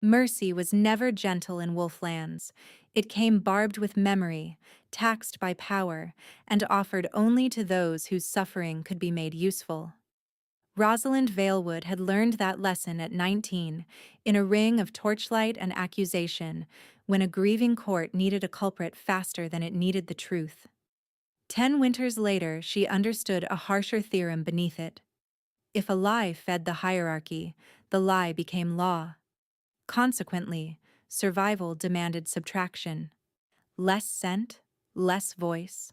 Mercy was never gentle in Wolflands. It came barbed with memory, taxed by power, and offered only to those whose suffering could be made useful. Rosalind Valewood had learned that lesson at 19, in a ring of torchlight and accusation, when a grieving court needed a culprit faster than it needed the truth. 10 winters later, she understood a harsher theorem beneath it. If a lie fed the hierarchy, the lie became law. Consequently, survival demanded subtraction. Less scent, less voice,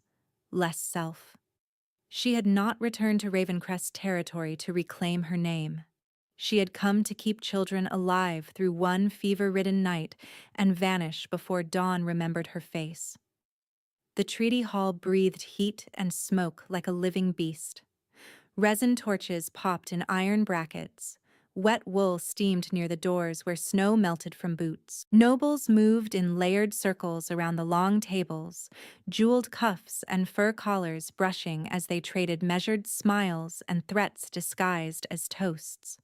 less self. She had not returned to Ravencrest territory to reclaim her name. She had come to keep children alive through one fever-ridden night and vanish before dawn remembered her face. The treaty hall breathed heat and smoke like a living beast. Resin torches popped in iron brackets. Wet wool steamed near the doors where snow melted from boots. Nobles moved in layered circles around the long tables, jeweled cuffs and fur collars brushing as they traded measured smiles and threats disguised as toasts.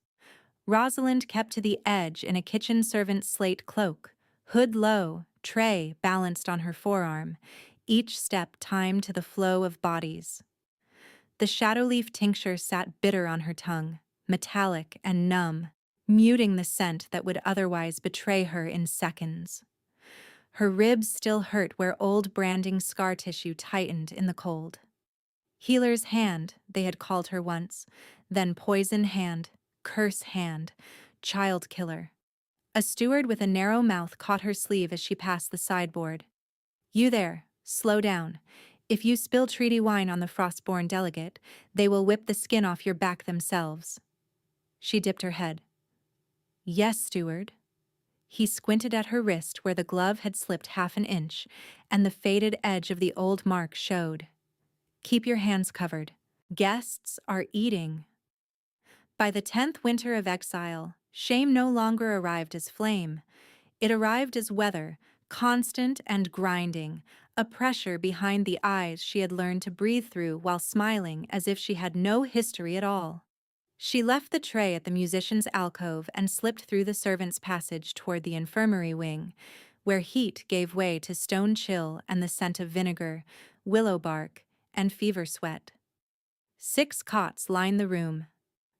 Rosalind kept to the edge in a kitchen servant's slate cloak, hood low, tray balanced on her forearm, each step timed to the flow of bodies. The shadowleaf tincture sat bitter on her tongue, metallic and numb, muting the scent that would otherwise betray her in seconds. Her ribs still hurt where old branding scar tissue tightened in the cold. Healer's hand, they had called her once, then poison hand, curse hand, child killer. A steward with a narrow mouth caught her sleeve as she passed the sideboard. "You there, slow down. If you spill treaty wine on the Frostborn delegate, they will whip the skin off your back themselves." She dipped her head. "Yes, steward." He squinted at her wrist where the glove had slipped half an inch, and the faded edge of the old mark showed. "Keep your hands covered. Guests are eating." By the 10th winter of exile, shame no longer arrived as flame. It arrived as weather, constant and grinding, a pressure behind the eyes she had learned to breathe through while smiling as if she had no history at all. She left the tray at the musician's alcove and slipped through the servants' passage toward the infirmary wing, where heat gave way to stone chill and the scent of vinegar, willow bark, and fever sweat. 6 cots lined the room.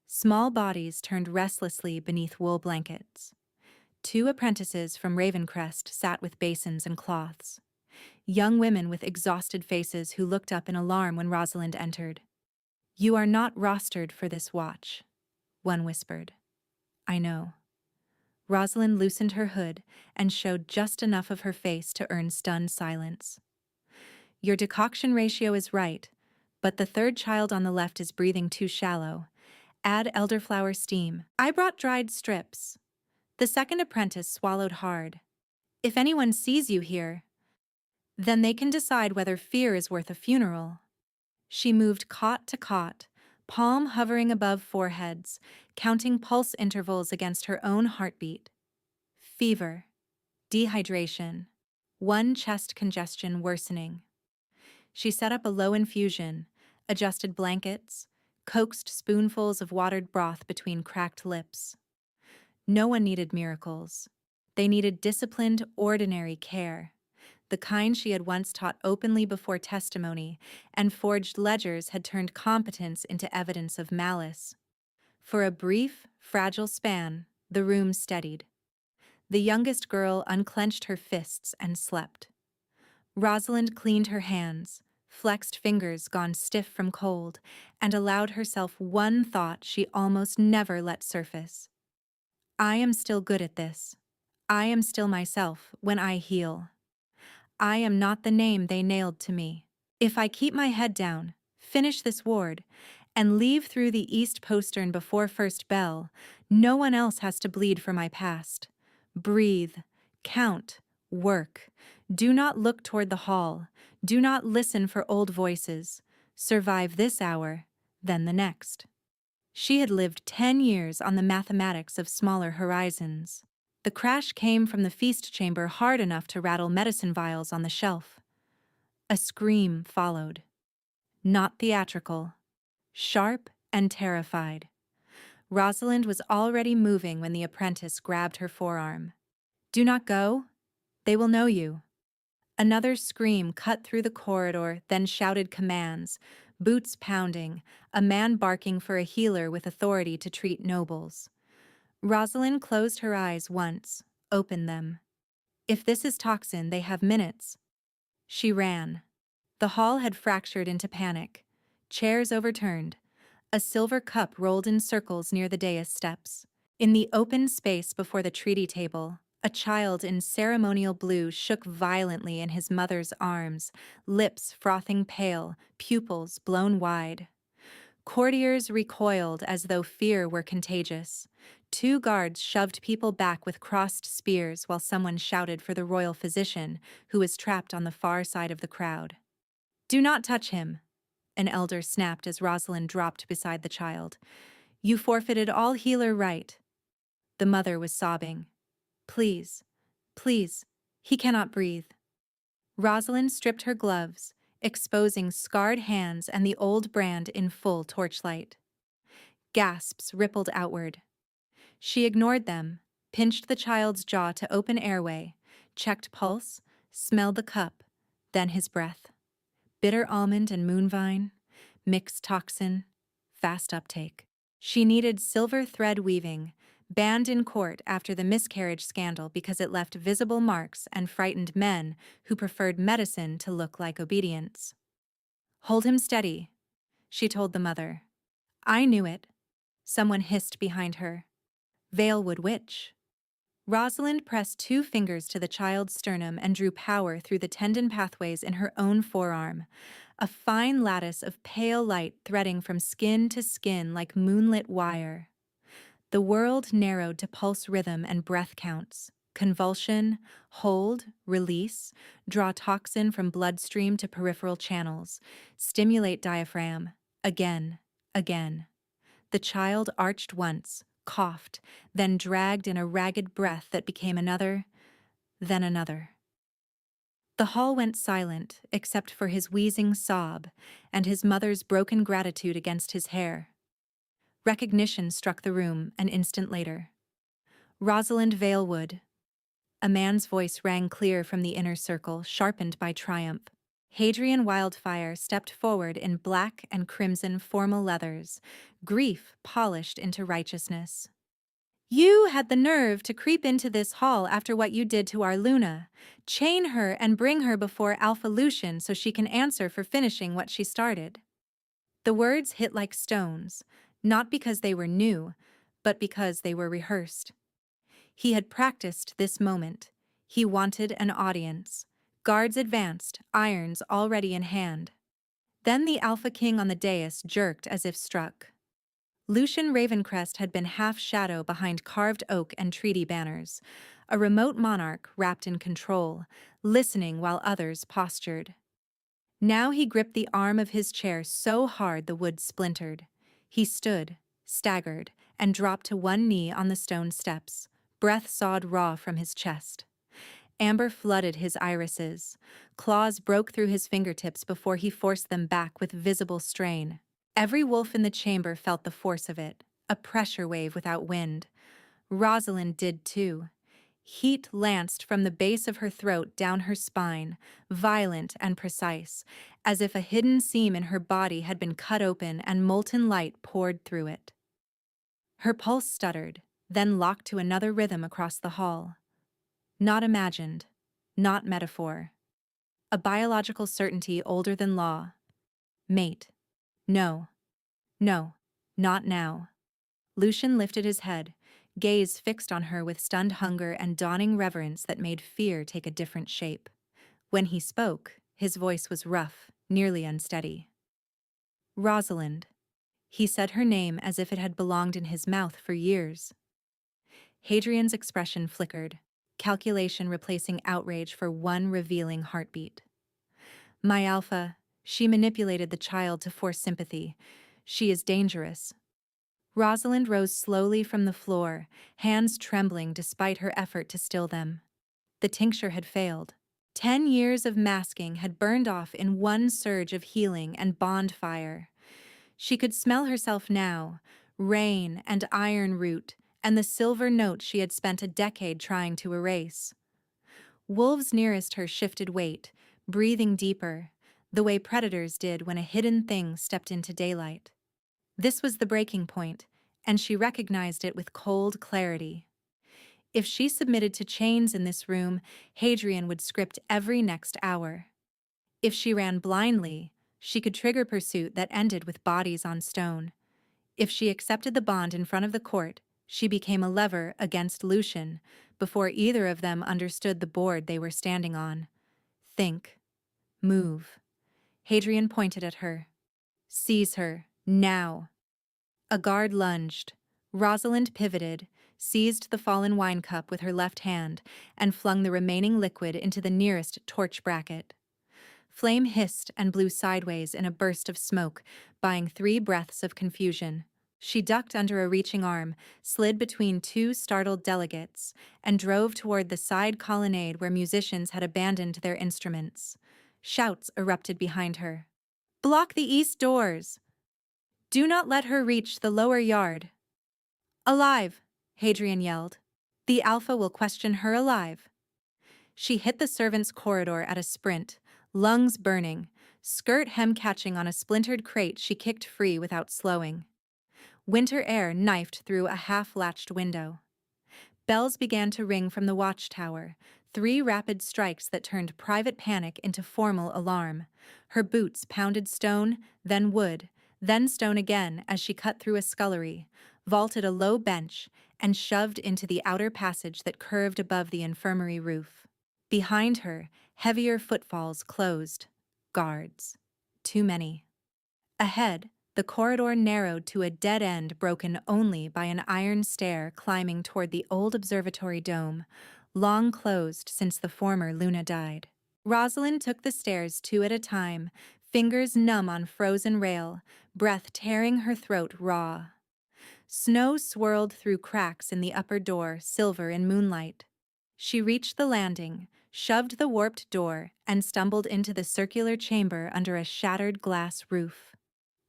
Small bodies turned restlessly beneath wool blankets. 2 apprentices from Ravencrest sat with basins and cloths. Young women with exhausted faces who looked up in alarm when Rosalind entered. "You are not rostered for this watch," one whispered. "I know." Rosalind loosened her hood and showed just enough of her face to earn stunned silence. "Your decoction ratio is right, but the 3rd child on the left is breathing too shallow. Add elderflower steam. I brought dried strips." The 2nd apprentice swallowed hard. "If anyone sees you here, then they can decide whether fear is worth a funeral." She moved cot to cot, palm hovering above foreheads, counting pulse intervals against her own heartbeat. Fever. Dehydration. One chest congestion worsening. She set up a low infusion, adjusted blankets, coaxed spoonfuls of watered broth between cracked lips. No one needed miracles. They needed disciplined, ordinary care, the kind she had once taught openly before testimony, and forged ledgers had turned competence into evidence of malice. For a brief, fragile span, the room steadied. The youngest girl unclenched her fists and slept. Rosalind cleaned her hands, flexed fingers gone stiff from cold, and allowed herself one thought she almost never let surface. "I am still good at this. I am still myself when I heal. I am not the name they nailed to me. If I keep my head down, finish this ward, and leave through the east postern before first bell, no one else has to bleed for my past. Breathe, count, work. Do not look toward the hall. Do not listen for old voices. Survive this hour, then the next." She had lived 10 years on the mathematics of smaller horizons. The crash came from the feast chamber hard enough to rattle medicine vials on the shelf. A scream followed. Not theatrical. Sharp and terrified. Rosalind was already moving when the apprentice grabbed her forearm. "Do not go. They will know you." Another scream cut through the corridor, then shouted commands, boots pounding, a man barking for a healer with authority to treat nobles. Rosalind closed her eyes once, opened them. If this is toxin, they have minutes. She ran. The hall had fractured into panic. Chairs overturned. A silver cup rolled in circles near the dais steps. In the open space before the treaty table, a child in ceremonial blue shook violently in his mother's arms, lips frothing pale, pupils blown wide. Courtiers recoiled as though fear were contagious. Two guards shoved people back with crossed spears while someone shouted for the royal physician, who was trapped on the far side of the crowd. "Do not touch him," an elder snapped as Rosalind dropped beside the child. "You forfeited all healer right." The mother was sobbing. "Please, please, he cannot breathe." Rosalind stripped her gloves, exposing scarred hands and the old brand in full torchlight. Gasps rippled outward. She ignored them, pinched the child's jaw to open airway, checked pulse, smelled the cup, then his breath. Bitter almond and moonvine, mixed toxin, fast uptake. She needed silver thread weaving, banned in court after the miscarriage scandal because it left visible marks and frightened men who preferred medicine to look like obedience. "Hold him steady," she told the mother. "I knew it," someone hissed behind her. "Valewood witch." Rosalind pressed two fingers to the child's sternum and drew power through the tendon pathways in her own forearm, a fine lattice of pale light threading from skin to skin like moonlit wire. The world narrowed to pulse rhythm and breath counts. Convulsion, hold, release, draw toxin from bloodstream to peripheral channels, stimulate diaphragm, again, again. The child arched once, coughed, then dragged in a ragged breath that became another, then another. The hall went silent, except for his wheezing sob and his mother's broken gratitude against his hair. Recognition struck the room an instant later. "Rosalind Valewood." A man's voice rang clear from the inner circle, sharpened by triumph. Hadrian Wildfire stepped forward in black and crimson formal leathers, grief polished into righteousness. "You had the nerve to creep into this hall after what you did to our Luna. Chain her and bring her before Alpha Lucian so she can answer for finishing what she started." The words hit like stones, not because they were new, but because they were rehearsed. He had practiced this moment. He wanted an audience. Guards advanced, irons already in hand. Then the Alpha King on the dais jerked as if struck. Lucian Ravencrest had been half-shadow behind carved oak and treaty banners, a remote monarch wrapped in control, listening while others postured. Now he gripped the arm of his chair so hard the wood splintered. He stood, staggered, and dropped to one knee on the stone steps, breath sawed raw from his chest. Amber flooded his irises. Claws broke through his fingertips before he forced them back with visible strain. Every wolf in the chamber felt the force of it, a pressure wave without wind. Rosalind did too. Heat lanced from the base of her throat down her spine, violent and precise, as if a hidden seam in her body had been cut open and molten light poured through it. Her pulse stuttered, then locked to another rhythm across the hall. Not imagined, not metaphor. A biological certainty older than law. Mate. No. No. Not now. Lucian lifted his head, gaze fixed on her with stunned hunger and dawning reverence that made fear take a different shape. When he spoke, his voice was rough, nearly unsteady. "Rosalind." He said her name as if it had belonged in his mouth for years. Hadrian's expression flickered, calculation replacing outrage for one revealing heartbeat. "My Alpha, she manipulated the child to force sympathy. She is dangerous." Rosalind rose slowly from the floor, hands trembling despite her effort to still them. The tincture had failed. 10 years of masking had burned off in one surge of healing and bond fire. She could smell herself now, rain, and iron root, and the silver note she had spent a decade trying to erase. Wolves nearest her shifted weight, breathing deeper, the way predators did when a hidden thing stepped into daylight. This was the breaking point, and she recognized it with cold clarity. If she submitted to chains in this room, Hadrian would script every next hour. If she ran blindly, she could trigger pursuit that ended with bodies on stone. If she accepted the bond in front of the court, she became a lever against Lucian before either of them understood the board they were standing on. Think. Move. Hadrian pointed at her. Seize her, now. A guard lunged. Rosalind pivoted, seized the fallen wine cup with her left hand, and flung the remaining liquid into the nearest torch bracket. Flame hissed and blew sideways in a burst of smoke, buying 3 breaths of confusion. She ducked under a reaching arm, slid between 2 startled delegates, and drove toward the side colonnade where musicians had abandoned their instruments. Shouts erupted behind her. "Block the east doors! Do not let her reach the lower yard!" "Alive!" Hadrian yelled. "The Alpha will question her alive." She hit the servants' corridor at a sprint, lungs burning, skirt hem catching on a splintered crate she kicked free without slowing. Winter air knifed through a half-latched window. Bells began to ring from the watchtower, 3 rapid strikes that turned private panic into formal alarm. Her boots pounded stone, then wood, then stone again as she cut through a scullery, vaulted a low bench, and shoved into the outer passage that curved above the infirmary roof. Behind her, heavier footfalls closed. Guards. Too many. Ahead, the corridor narrowed to a dead end broken only by an iron stair climbing toward the old observatory dome, long closed since the former Luna died. Rosalind took the stairs 2 at a time, fingers numb on frozen rail, breath tearing her throat raw. Snow swirled through cracks in the upper door, silver in moonlight. She reached the landing, shoved the warped door, and stumbled into the circular chamber under a shattered glass roof.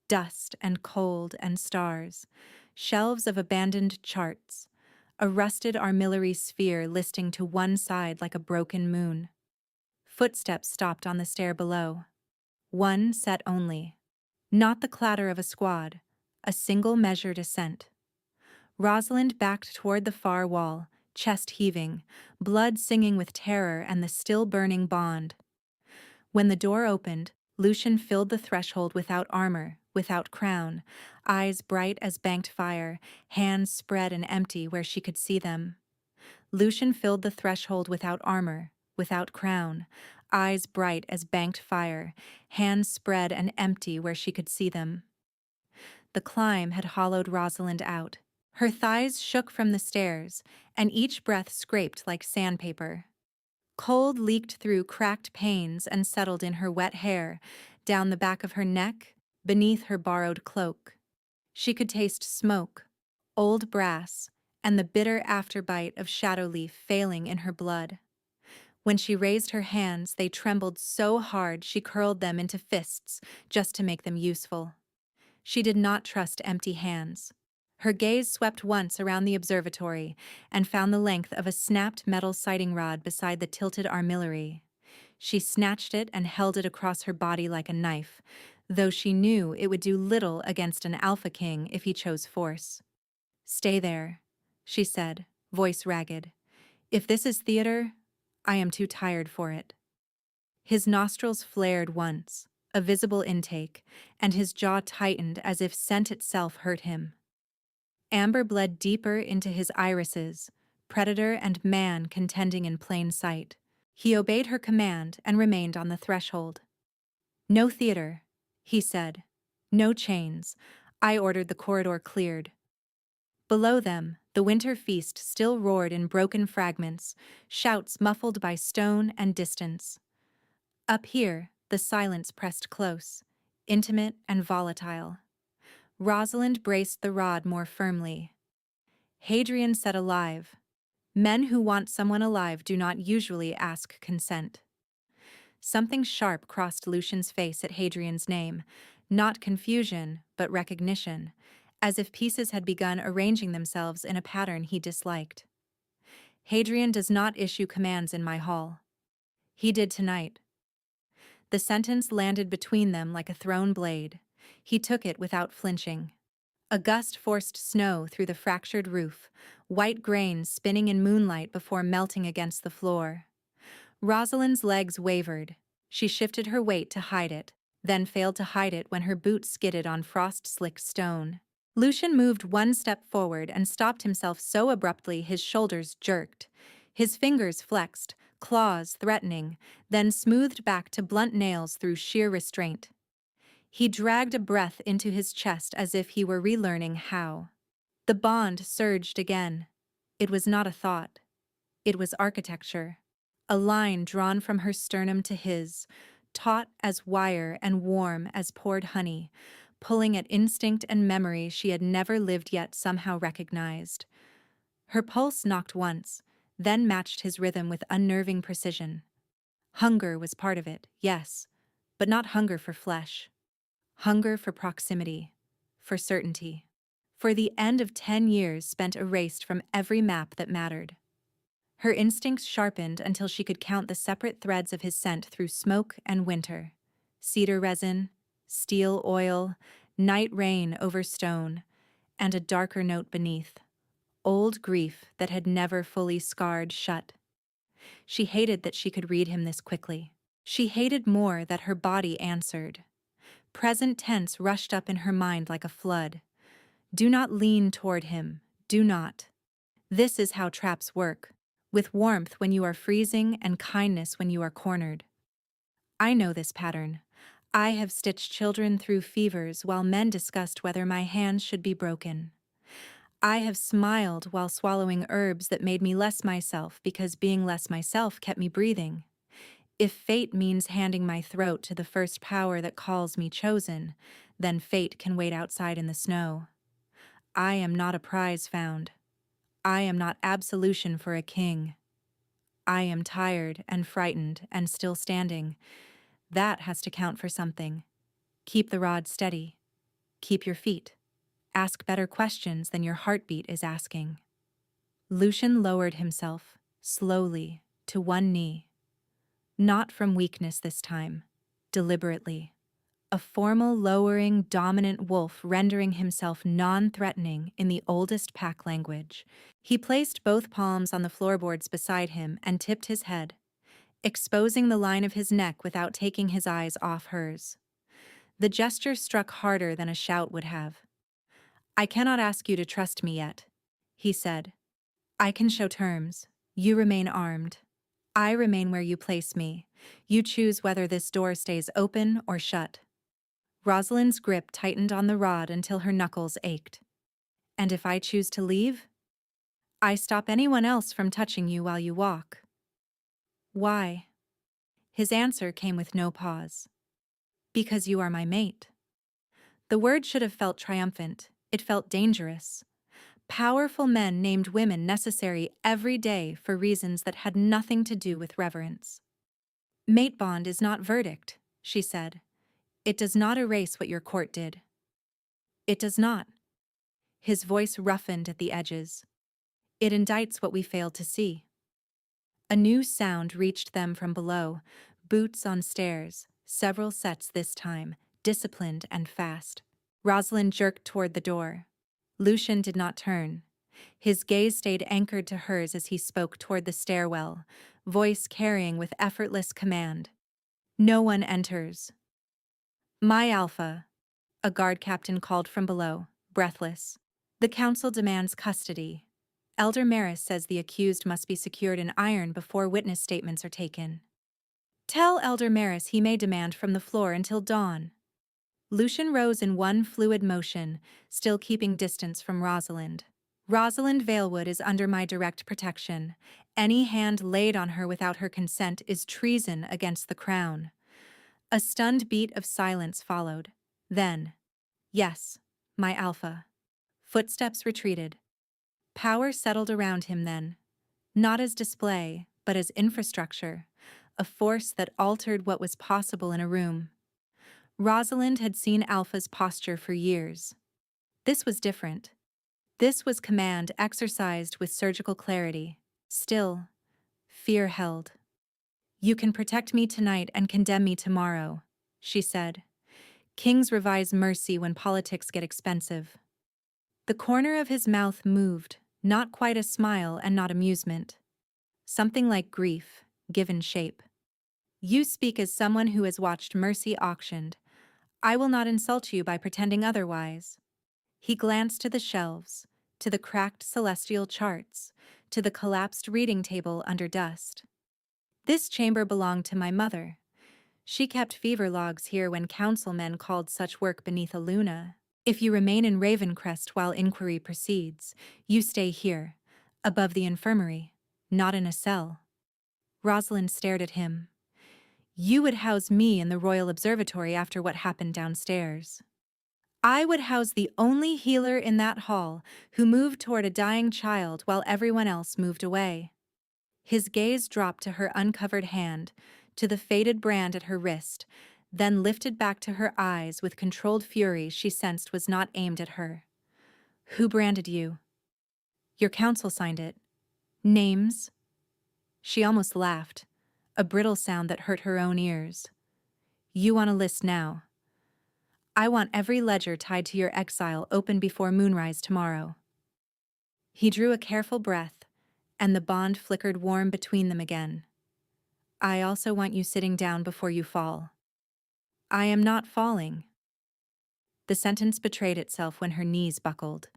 Dust and cold and stars, shelves of abandoned charts, a rusted armillary sphere listing to one side like a broken moon. Footsteps stopped on the stair below. One set only. Not the clatter of a squad, a single measured ascent. Rosalind backed toward the far wall, chest heaving, blood singing with terror and the still-burning bond. When the door opened, Lucian filled the threshold without armor, without crown, eyes bright as banked fire, hands spread and empty where she could see them. Lucian filled the threshold without armor, without crown, eyes bright as banked fire, hands spread and empty where she could see them. The climb had hollowed Rosalind out. Her thighs shook from the stairs, and each breath scraped like sandpaper. Cold leaked through cracked panes and settled in her wet hair, down the back of her neck, beneath her borrowed cloak. She could taste smoke, old brass, and the bitter afterbite of shadowleaf failing in her blood. When she raised her hands, they trembled so hard she curled them into fists just to make them useful. She did not trust empty hands. Her gaze swept once around the observatory and found the length of a snapped metal sighting rod beside the tilted armillary. She snatched it and held it across her body like a knife, though she knew it would do little against an Alpha King if he chose force. "Stay there," she said, voice ragged. "If this is theater, I am too tired for it." His nostrils flared once, a visible intake, and his jaw tightened as if scent itself hurt him. Amber bled deeper into his irises, predator and man contending in plain sight. He obeyed her command and remained on the threshold. "No theater," he said. "No chains. I ordered the corridor cleared." Below them, the winter feast still roared in broken fragments, shouts muffled by stone and distance. Up here, the silence pressed close, intimate and volatile. Rosalind braced the rod more firmly. Hadrian said alive. Men who want someone alive do not usually ask consent. Something sharp crossed Lucian's face at Hadrian's name, not confusion, but recognition, as if pieces had begun arranging themselves in a pattern he disliked. Hadrian does not issue commands in my hall. He did tonight. The sentence landed between them like a thrown blade. He took it without flinching. A gust forced snow through the fractured roof, white grains spinning in moonlight before melting against the floor. Rosalind's legs wavered. She shifted her weight to hide it, then failed to hide it when her boot skidded on frost-slicked stone. Lucian moved one step forward and stopped himself so abruptly his shoulders jerked. His fingers flexed, claws threatening, then smoothed back to blunt nails through sheer restraint. He dragged a breath into his chest as if he were relearning how. The bond surged again. It was not a thought. It was architecture. A line drawn from her sternum to his, taut as wire and warm as poured honey, pulling at instinct and memory she had never lived yet somehow recognized. Her pulse knocked once, then matched his rhythm with unnerving precision. Hunger was part of it, yes, but not hunger for flesh. Hunger for proximity, for certainty, for the end of 10 years spent erased from every map that mattered. Her instincts sharpened until she could count the separate threads of his scent through smoke and winter. Cedar resin, steel oil, night rain over stone, and a darker note beneath. Old grief that had never fully scarred shut. She hated that she could read him this quickly. She hated more that her body answered. Present tense rushed up in her mind like a flood. Do not lean toward him. Do not. This is how traps work, with warmth when you are freezing and kindness when you are cornered. I know this pattern. I have stitched children through fevers while men discussed whether my hands should be broken. I have smiled while swallowing herbs that made me less myself because being less myself kept me breathing. If fate means handing my throat to the first power that calls me chosen, then fate can wait outside in the snow. I am not a prize found. I am not absolution for a king. I am tired and frightened and still standing. That has to count for something. Keep the rod steady. Keep your feet. Ask better questions than your heartbeat is asking. Lucian lowered himself, slowly, to one knee. Not from weakness this time, deliberately. A formal, lowering, dominant wolf rendering himself non-threatening in the oldest pack language. He placed both palms on the floorboards beside him and tipped his head, exposing the line of his neck without taking his eyes off hers. The gesture struck harder than a shout would have. I cannot ask you to trust me yet, he said. I can show terms. You remain armed. I remain where you place me. You choose whether this door stays open or shut. Rosalind's grip tightened on the rod until her knuckles ached. And if I choose to leave? I stop anyone else from touching you while you walk. Why? His answer came with no pause. Because you are my mate. The word should have felt triumphant. It felt dangerous. Powerful men named women necessary every day for reasons that had nothing to do with reverence. Mate bond is not verdict, she said. It does not erase what your court did. It does not. His voice roughened at the edges. It indicts what we failed to see. A new sound reached them from below, boots on stairs, several sets this time, disciplined and fast. Rosalind jerked toward the door. Lucian did not turn. His gaze stayed anchored to hers as he spoke toward the stairwell, voice carrying with effortless command. No one enters. My Alpha, a guard captain called from below, breathless. The council demands custody. Elder Maris says the accused must be secured in iron before witness statements are taken. Tell Elder Maris he may demand from the floor until dawn. Lucian rose in one fluid motion, still keeping distance from Rosalind. Rosalind Valewood is under my direct protection. Any hand laid on her without her consent is treason against the crown. A stunned beat of silence followed. Then, yes, my Alpha. Footsteps retreated. Power settled around him then, not as display, but as infrastructure, a force that altered what was possible in a room. Rosalind had seen Alpha's posture for years. This was different. This was command exercised with surgical clarity. Still, fear held. "You can protect me tonight and condemn me tomorrow," she said. "Kings revise mercy when politics get expensive." The corner of his mouth moved, not quite a smile and not amusement. Something like grief, given shape. "You speak as someone who has watched mercy auctioned. I will not insult you by pretending otherwise." He glanced to the shelves, to the cracked celestial charts, to the collapsed reading table under dust. "This chamber belonged to my mother. She kept fever logs here when councilmen called such work beneath a luna. If you remain in Ravencrest while inquiry proceeds, you stay here, above the infirmary, not in a cell." Rosalind stared at him. "You would house me in the Royal Observatory after what happened downstairs." "I would house the only healer in that hall who moved toward a dying child while everyone else moved away." His gaze dropped to her uncovered hand, to the faded brand at her wrist, then lifted back to her eyes with controlled fury she sensed was not aimed at her. "Who branded you?" "Your council signed it." "Names?" She almost laughed, a brittle sound that hurt her own ears. "You on a list now. I want every ledger tied to your exile open before moonrise tomorrow." He drew a careful breath, and the bond flickered warm between them again. "I also want you sitting down before you fall." "I am not falling." The sentence betrayed itself when her knees buckled.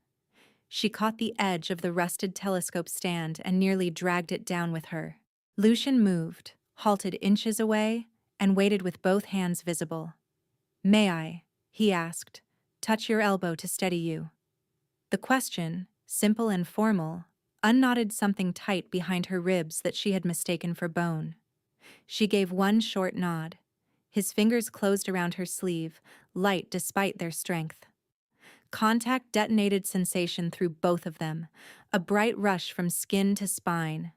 She caught the edge of the rusted telescope stand and nearly dragged it down with her. Lucian moved, halted inches away, and waited with both hands visible. "May I," he asked, "touch your elbow to steady you?" The question, simple and formal, unknotted something tight behind her ribs that she had mistaken for bone. She gave one short nod. His fingers closed around her sleeve, light despite their strength. Contact detonated sensation through both of them, a bright rush from skin to spine.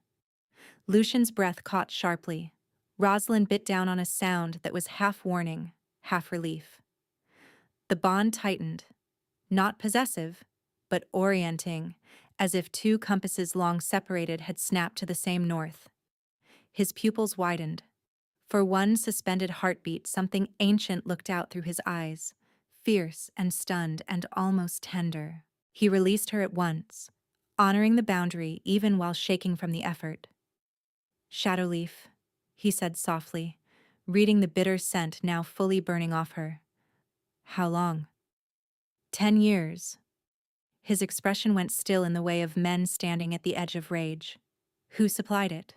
Lucian's breath caught sharply. Rosalind bit down on a sound that was half warning, half relief. The bond tightened, not possessive, but orienting, as if two compasses long separated had snapped to the same north. His pupils widened. For one suspended heartbeat, something ancient looked out through his eyes, fierce and stunned and almost tender. He released her at once, honoring the boundary even while shaking from the effort. "Shadowleaf," he said softly, reading the bitter scent now fully burning off her. "How long?" 10 years. His expression went still in the way of men standing at the edge of rage. "Who supplied it?"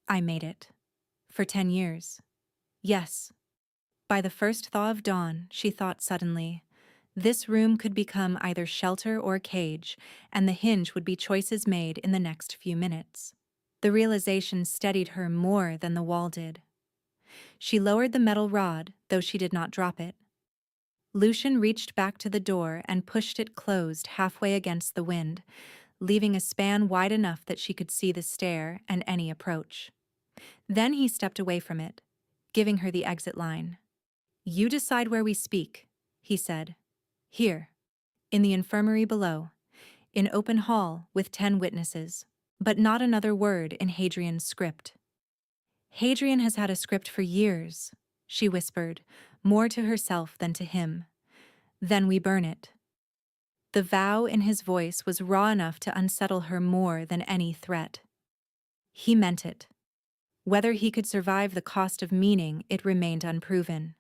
"I made it. For 10 years. Yes." By the first thaw of dawn, she thought suddenly, this room could become either shelter or cage, and the hinge would be choices made in the next few minutes. The realization steadied her more than the wall did. She lowered the metal rod, though she did not drop it. Lucian reached back to the door and pushed it closed halfway against the wind, leaving a span wide enough that she could see the stair and any approach. Then he stepped away from it, giving her the exit line. "You decide where we speak," he said. "Here. In the infirmary below. In open hall with 10 witnesses. But not another word in Hadrian's script." "Hadrian has had a script for years," she whispered, more to herself than to him. "Then we burn it." The vow in his voice was raw enough to unsettle her more than any threat. He meant it. Whether he could survive the cost of meaning, it remained unproven.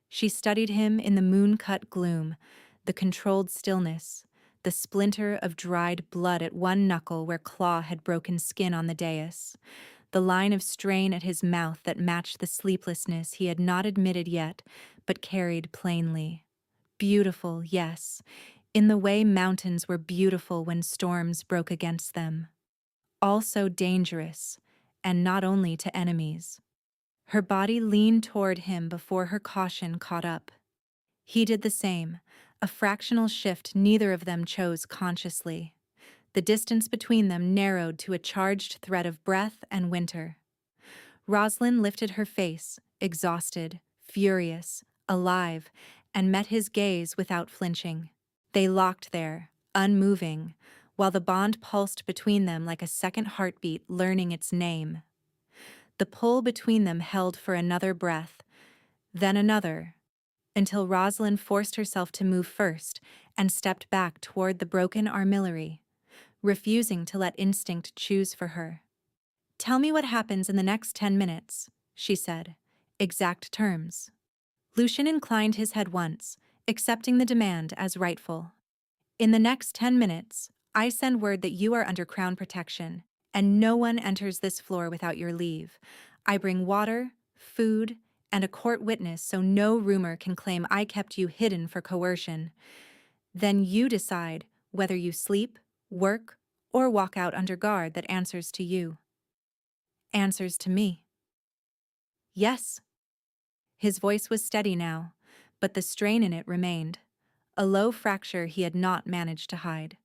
She studied him in the moon-cut gloom, the controlled stillness, the splinter of dried blood at one knuckle where Claw had broken skin on the dais, the line of strain at his mouth that matched the sleeplessness he had not admitted yet, but carried plainly. Beautiful, yes, in the way mountains were beautiful when storms broke against them. Also dangerous, and not only to enemies. Her body leaned toward him before her caution caught up. He did the same, a fractional shift neither of them chose consciously. The distance between them narrowed to a charged thread of breath and winter. Rosalind lifted her face, exhausted, furious, alive, and met his gaze without flinching. They locked there, unmoving, while the bond pulsed between them like a second heartbeat learning its name. The pull between them held for another breath, then another, until Rosalind forced herself to move first and stepped back toward the broken armillary, refusing to let instinct choose for her. "Tell me what happens in the next 10 minutes, she said. Exact terms. Lucian inclined his head once, accepting the demand as rightful. "In the next 10 minutes, I send word that you are under Crown protection, and no one enters this floor without your leave. I bring water, food, and a court witness so no rumor can claim I kept you hidden for coercion. Then you decide whether you sleep, work, or walk out under guard that answers to you." "Answers to me." "Yes." His voice was steady now, but the strain in it remained, a low fracture he had not managed to hide.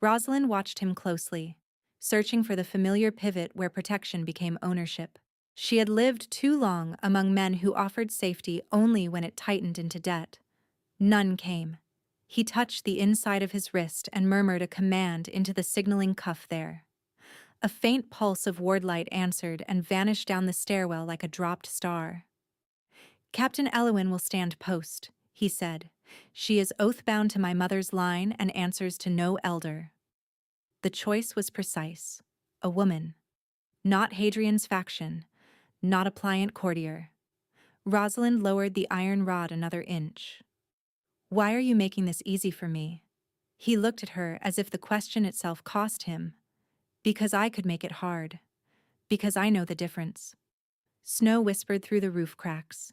Rosalind watched him closely, searching for the familiar pivot where protection became ownership. She had lived too long among men who offered safety only when it tightened into debt. None came. He touched the inside of his wrist and murmured a command into the signaling cuff there. A faint pulse of wardlight answered and vanished down the stairwell like a dropped star. "Captain Elowin will stand post," he said. "She is oath-bound to my mother's line and answers to no elder." The choice was precise. A woman. Not Hadrian's faction. Not a pliant courtier. Rosalind lowered the iron rod another inch. "Why are you making this easy for me?" He looked at her as if the question itself cost him. "Because I could make it hard. Because I know the difference." Snow whispered through the roof cracks.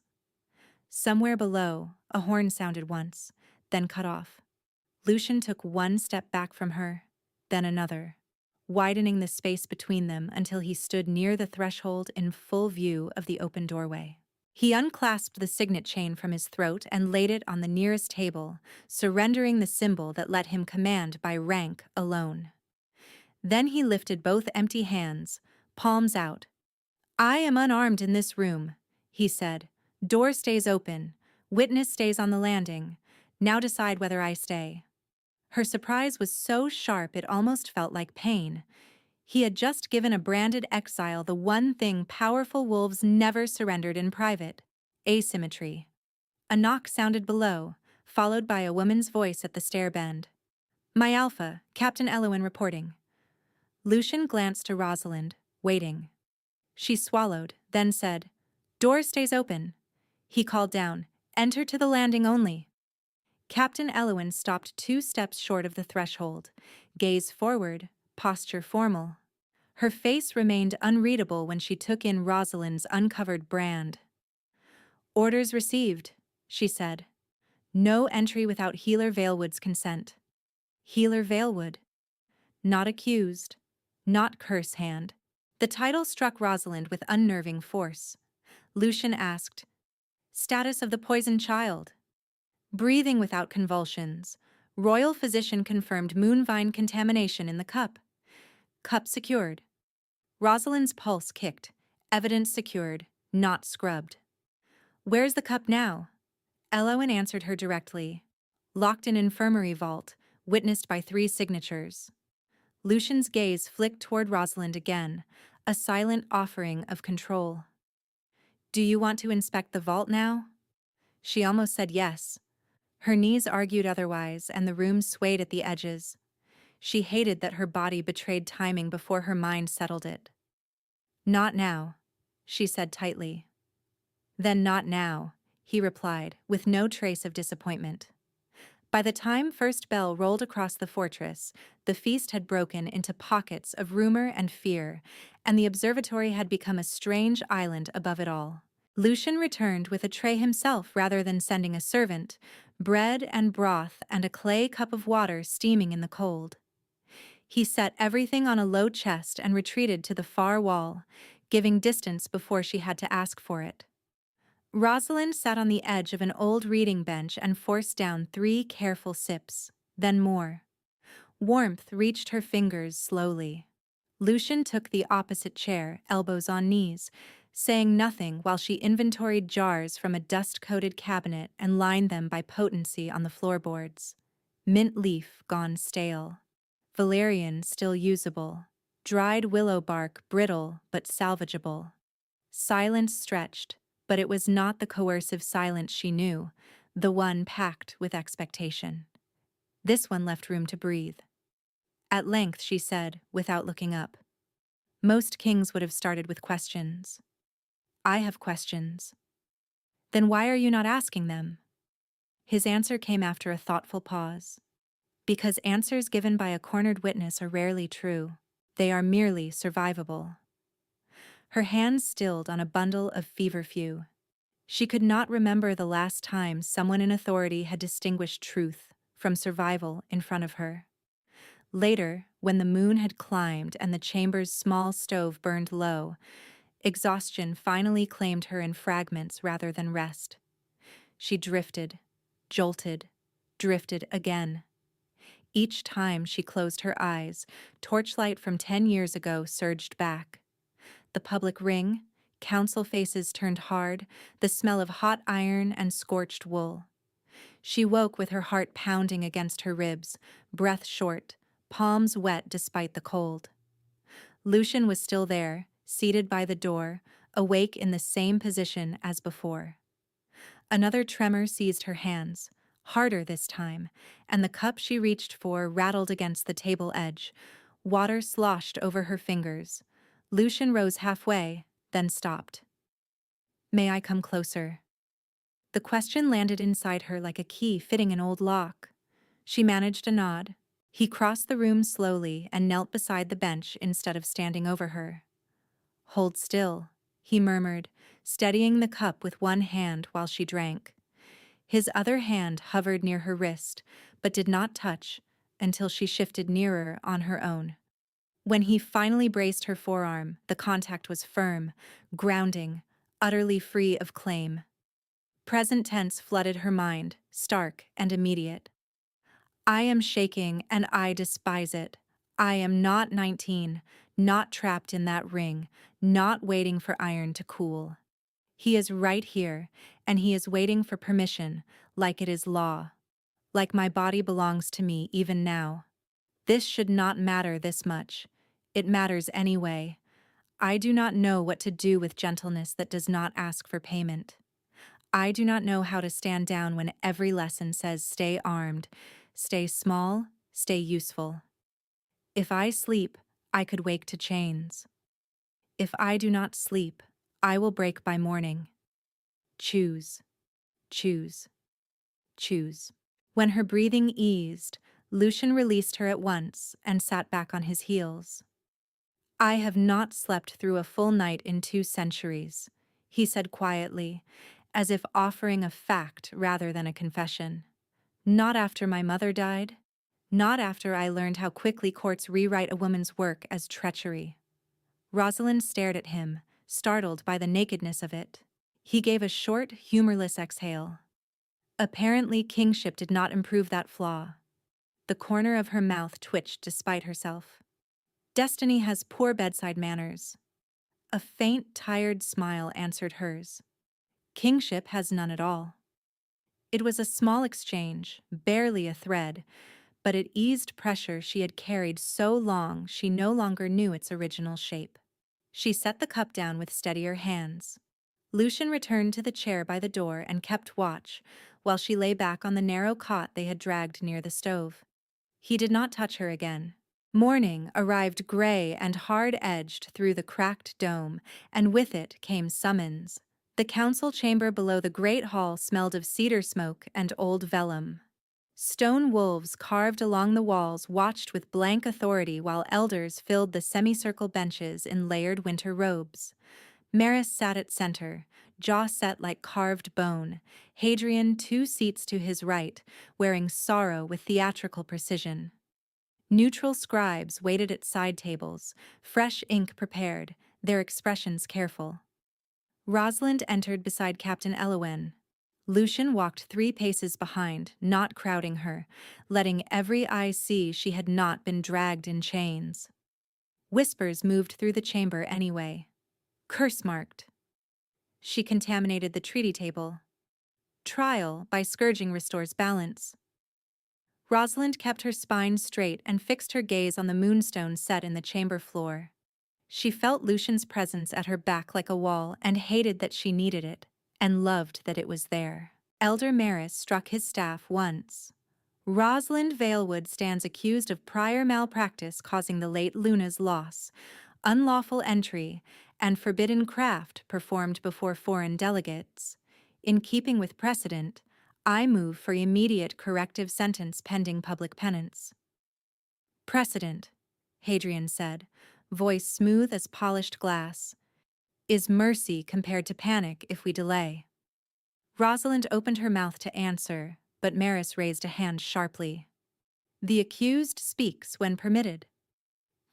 Somewhere below, a horn sounded once, then cut off. Lucian took one step back from her, then another, widening the space between them until he stood near the threshold in full view of the open doorway. He unclasped the signet chain from his throat and laid it on the nearest table, surrendering the symbol that let him command by rank alone. Then he lifted both empty hands, palms out. "I am unarmed in this room," he said. "Door stays open. Witness stays on the landing. Now decide whether I stay." Her surprise was so sharp it almost felt like pain. He had just given a branded exile the one thing powerful wolves never surrendered in private: asymmetry. A knock sounded below, followed by a woman's voice at the stair bend. "My Alpha, Captain Elowin reporting." Lucian glanced to Rosalind, waiting. She swallowed, then said, "Door stays open." He called down, "Enter to the landing only." Captain Elowin stopped 2 steps short of the threshold, gaze forward, posture formal. Her face remained unreadable when she took in Rosalind's uncovered brand. "Orders received," she said. "No entry without Healer Valewood's consent." Healer Valewood. Not accused. Not curse hand. The title struck Rosalind with unnerving force. Lucian asked, "Status of the poisoned child?" "Breathing without convulsions. Royal physician confirmed moonvine contamination in the cup." "Cup secured." Rosalind's pulse kicked. Evidence secured, not scrubbed. "Where's the cup now?" Elowin answered her directly. "Locked in infirmary vault, witnessed by 3 signatures." Lucian's gaze flicked toward Rosalind again, a silent offering of control. "Do you want to inspect the vault now?" She almost said yes. Her knees argued otherwise, and the room swayed at the edges. She hated that her body betrayed timing before her mind settled it. "Not now," she said tightly. "Then not now," he replied, with no trace of disappointment. By the time first bell rolled across the fortress, the feast had broken into pockets of rumor and fear, and the observatory had become a strange island above it all. Lucian returned with a tray himself rather than sending a servant, bread and broth and a clay cup of water steaming in the cold. He set everything on a low chest and retreated to the far wall, giving distance before she had to ask for it. Rosalind sat on the edge of an old reading bench and forced down 3 careful sips, then more. Warmth reached her fingers slowly. Lucian took the opposite chair, elbows on knees, saying nothing while she inventoried jars from a dust-coated cabinet and lined them by potency on the floorboards. mint leaf gone stale, valerian still usable, dried willow bark brittle but salvageable. Silence stretched, but it was not the coercive silence she knew, the one packed with expectation. This one left room to breathe. At length she said, without looking up. Most kings would have started with questions. I have questions. Then why are you not asking them? His answer came after a thoughtful pause. Because answers given by a cornered witness are rarely true. They are merely survivable. Her hands stilled on a bundle of feverfew. She could not remember the last time someone in authority had distinguished truth from survival in front of her. Later, when the moon had climbed and the chamber's small stove burned low, exhaustion finally claimed her in fragments rather than rest. She drifted, jolted, drifted again. Each time she closed her eyes, torchlight from 10 years ago surged back. The public ring, council faces turned hard, the smell of hot iron and scorched wool. She woke with her heart pounding against her ribs, breath short, palms wet despite the cold. Lucian was still there, seated by the door, awake in the same position as before. Another tremor seized her hands, harder this time, and the cup she reached for rattled against the table edge. Water sloshed over her fingers. Lucian rose halfway, then stopped. May I come closer? The question landed inside her like a key fitting an old lock. She managed a nod. He crossed the room slowly and knelt beside the bench instead of standing over her. Hold still, he murmured, steadying the cup with one hand while she drank. His other hand hovered near her wrist, but did not touch until she shifted nearer on her own. When he finally braced her forearm, the contact was firm, grounding, utterly free of claim. Present tense flooded her mind, stark and immediate. I am shaking and I despise it. I am not 19, not trapped in that ring, not waiting for iron to cool. He is right here, and he is waiting for permission, like it is law. Like my body belongs to me even now. This should not matter this much. It matters anyway. I do not know what to do with gentleness that does not ask for payment. I do not know how to stand down when every lesson says stay armed, stay small, stay useful. If I sleep, I could wake to chains. If I do not sleep, I will break by morning. Choose, choose, choose. When her breathing eased, Lucian released her at once and sat back on his heels. I have not slept through a full night in 2 centuries, he said quietly, as if offering a fact rather than a confession. Not after my mother died. Not after I learned how quickly courts rewrite a woman's work as treachery. Rosalind stared at him, startled by the nakedness of it. He gave a short, humorless exhale. Apparently, kingship did not improve that flaw. The corner of her mouth twitched despite herself. Destiny has poor bedside manners. A faint, tired smile answered hers. Kingship has none at all. It was a small exchange, barely a thread, but it eased pressure she had carried so long she no longer knew its original shape. She set the cup down with steadier hands. Lucian returned to the chair by the door and kept watch, while she lay back on the narrow cot they had dragged near the stove. He did not touch her again. Morning arrived gray and hard-edged through the cracked dome, and with it came summons. The council chamber below the great hall smelled of cedar smoke and old vellum. Stone wolves carved along the walls watched with blank authority while elders filled the semicircle benches in layered winter robes. Maris sat at center, jaw set like carved bone, Hadrian 2 seats to his right, wearing sorrow with theatrical precision. Neutral scribes waited at side tables, fresh ink prepared, their expressions careful. Rosalind entered beside Captain Elowen. Lucian walked 3 paces behind, not crowding her, letting every eye see she had not been dragged in chains. Whispers moved through the chamber anyway. Curse-marked. She contaminated the treaty table. Trial by scourging restores balance. Rosalind kept her spine straight and fixed her gaze on the moonstone set in the chamber floor. She felt Lucian's presence at her back like a wall and hated that she needed it, and loved that it was there. Elder Maris struck his staff once. Rosalind Valewood stands accused of prior malpractice causing the late Luna's loss, unlawful entry, and forbidden craft performed before foreign delegates. In keeping with precedent, I move for immediate corrective sentence pending public penance. Precedent, Hadrian said, voice smooth as polished glass, is mercy compared to panic if we delay. Rosalind opened her mouth to answer, but Maris raised a hand sharply. The accused speaks when permitted.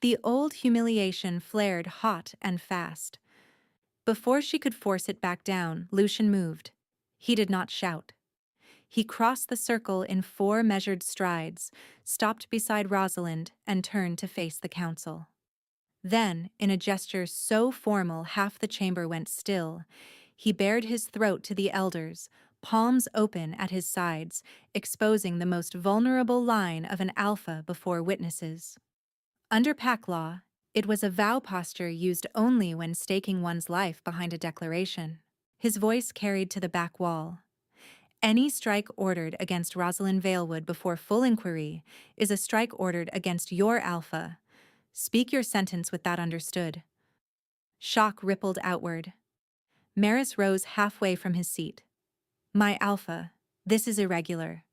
The old humiliation flared hot and fast. Before she could force it back down, Lucian moved. He did not shout. He crossed the circle in 4 measured strides, stopped beside Rosalind, and turned to face the council. Then, in a gesture so formal half the chamber went still, he bared his throat to the elders, palms open at his sides, exposing the most vulnerable line of an alpha before witnesses. Under pack law, it was a vow posture used only when staking one's life behind a declaration. His voice carried to the back wall. Any strike ordered against Rosalind Valewood before full inquiry is a strike ordered against your alpha. Speak your sentence with that understood. Shock rippled outward. Maris rose halfway from his seat. My alpha, this is irregular.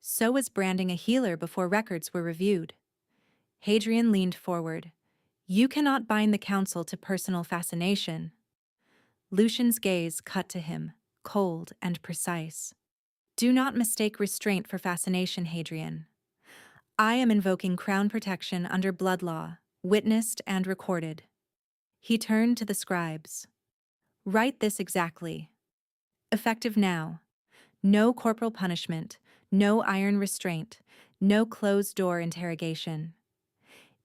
So was branding a healer before records were reviewed. Hadrian leaned forward. You cannot bind the council to personal fascination. Lucian's gaze cut to him, cold and precise. Do not mistake restraint for fascination, Hadrian. I am invoking crown protection under blood law, witnessed and recorded. He turned to the scribes. Write this exactly. Effective now. No corporal punishment, no iron restraint, no closed-door interrogation.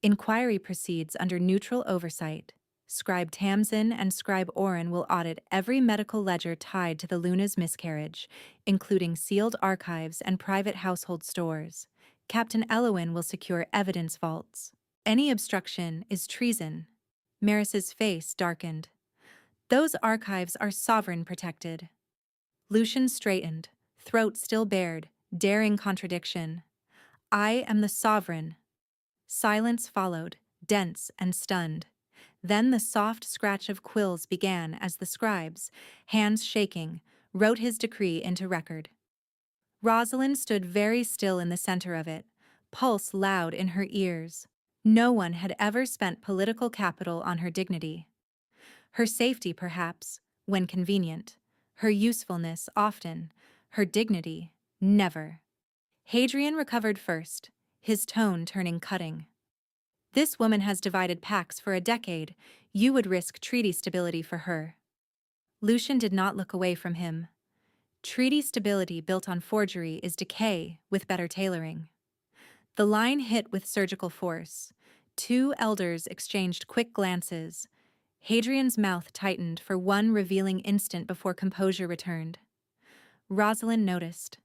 Inquiry proceeds under neutral oversight. Scribe Tamsin and Scribe Oren will audit every medical ledger tied to the Luna's miscarriage, including sealed archives and private household stores. Captain Elowin will secure evidence vaults. Any obstruction is treason. Maris's face darkened. Those archives are sovereign protected. Lucian straightened, throat still bared, daring contradiction. I am the sovereign. Silence followed, dense and stunned. Then the soft scratch of quills began as the scribes, hands shaking, wrote his decree into record. Rosalind stood very still in the center of it, pulse loud in her ears. No one had ever spent political capital on her dignity. Her safety, perhaps, when convenient. Her usefulness, often. Her dignity, never. Hadrian recovered first, his tone turning cutting. This woman has divided packs for a decade. You would risk treaty stability for her. Lucian did not look away from him. Treaty stability built on forgery is decay with better tailoring. The line hit with surgical force. 2 elders exchanged quick glances. Hadrian's mouth tightened for one revealing instant before composure returned. Rosalind noticed.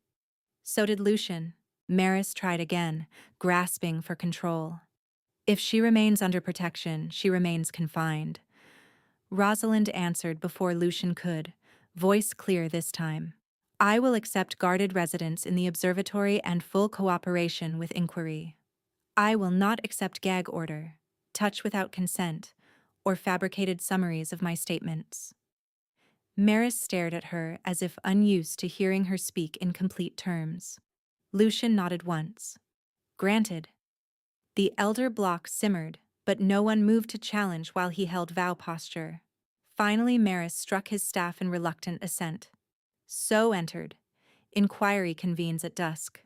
So did Lucian. Maris tried again, grasping for control. If she remains under protection, she remains confined. Rosalind answered before Lucian could, voice clear this time. I will accept guarded residence in the observatory and full cooperation with inquiry. I will not accept gag order, touch without consent, or fabricated summaries of my statements. Maris stared at her as if unused to hearing her speak in complete terms. Lucian nodded once. Granted. The elder block simmered, but no one moved to challenge while he held vow posture. Finally, Maris struck his staff in reluctant assent. So entered. Inquiry convenes at dusk.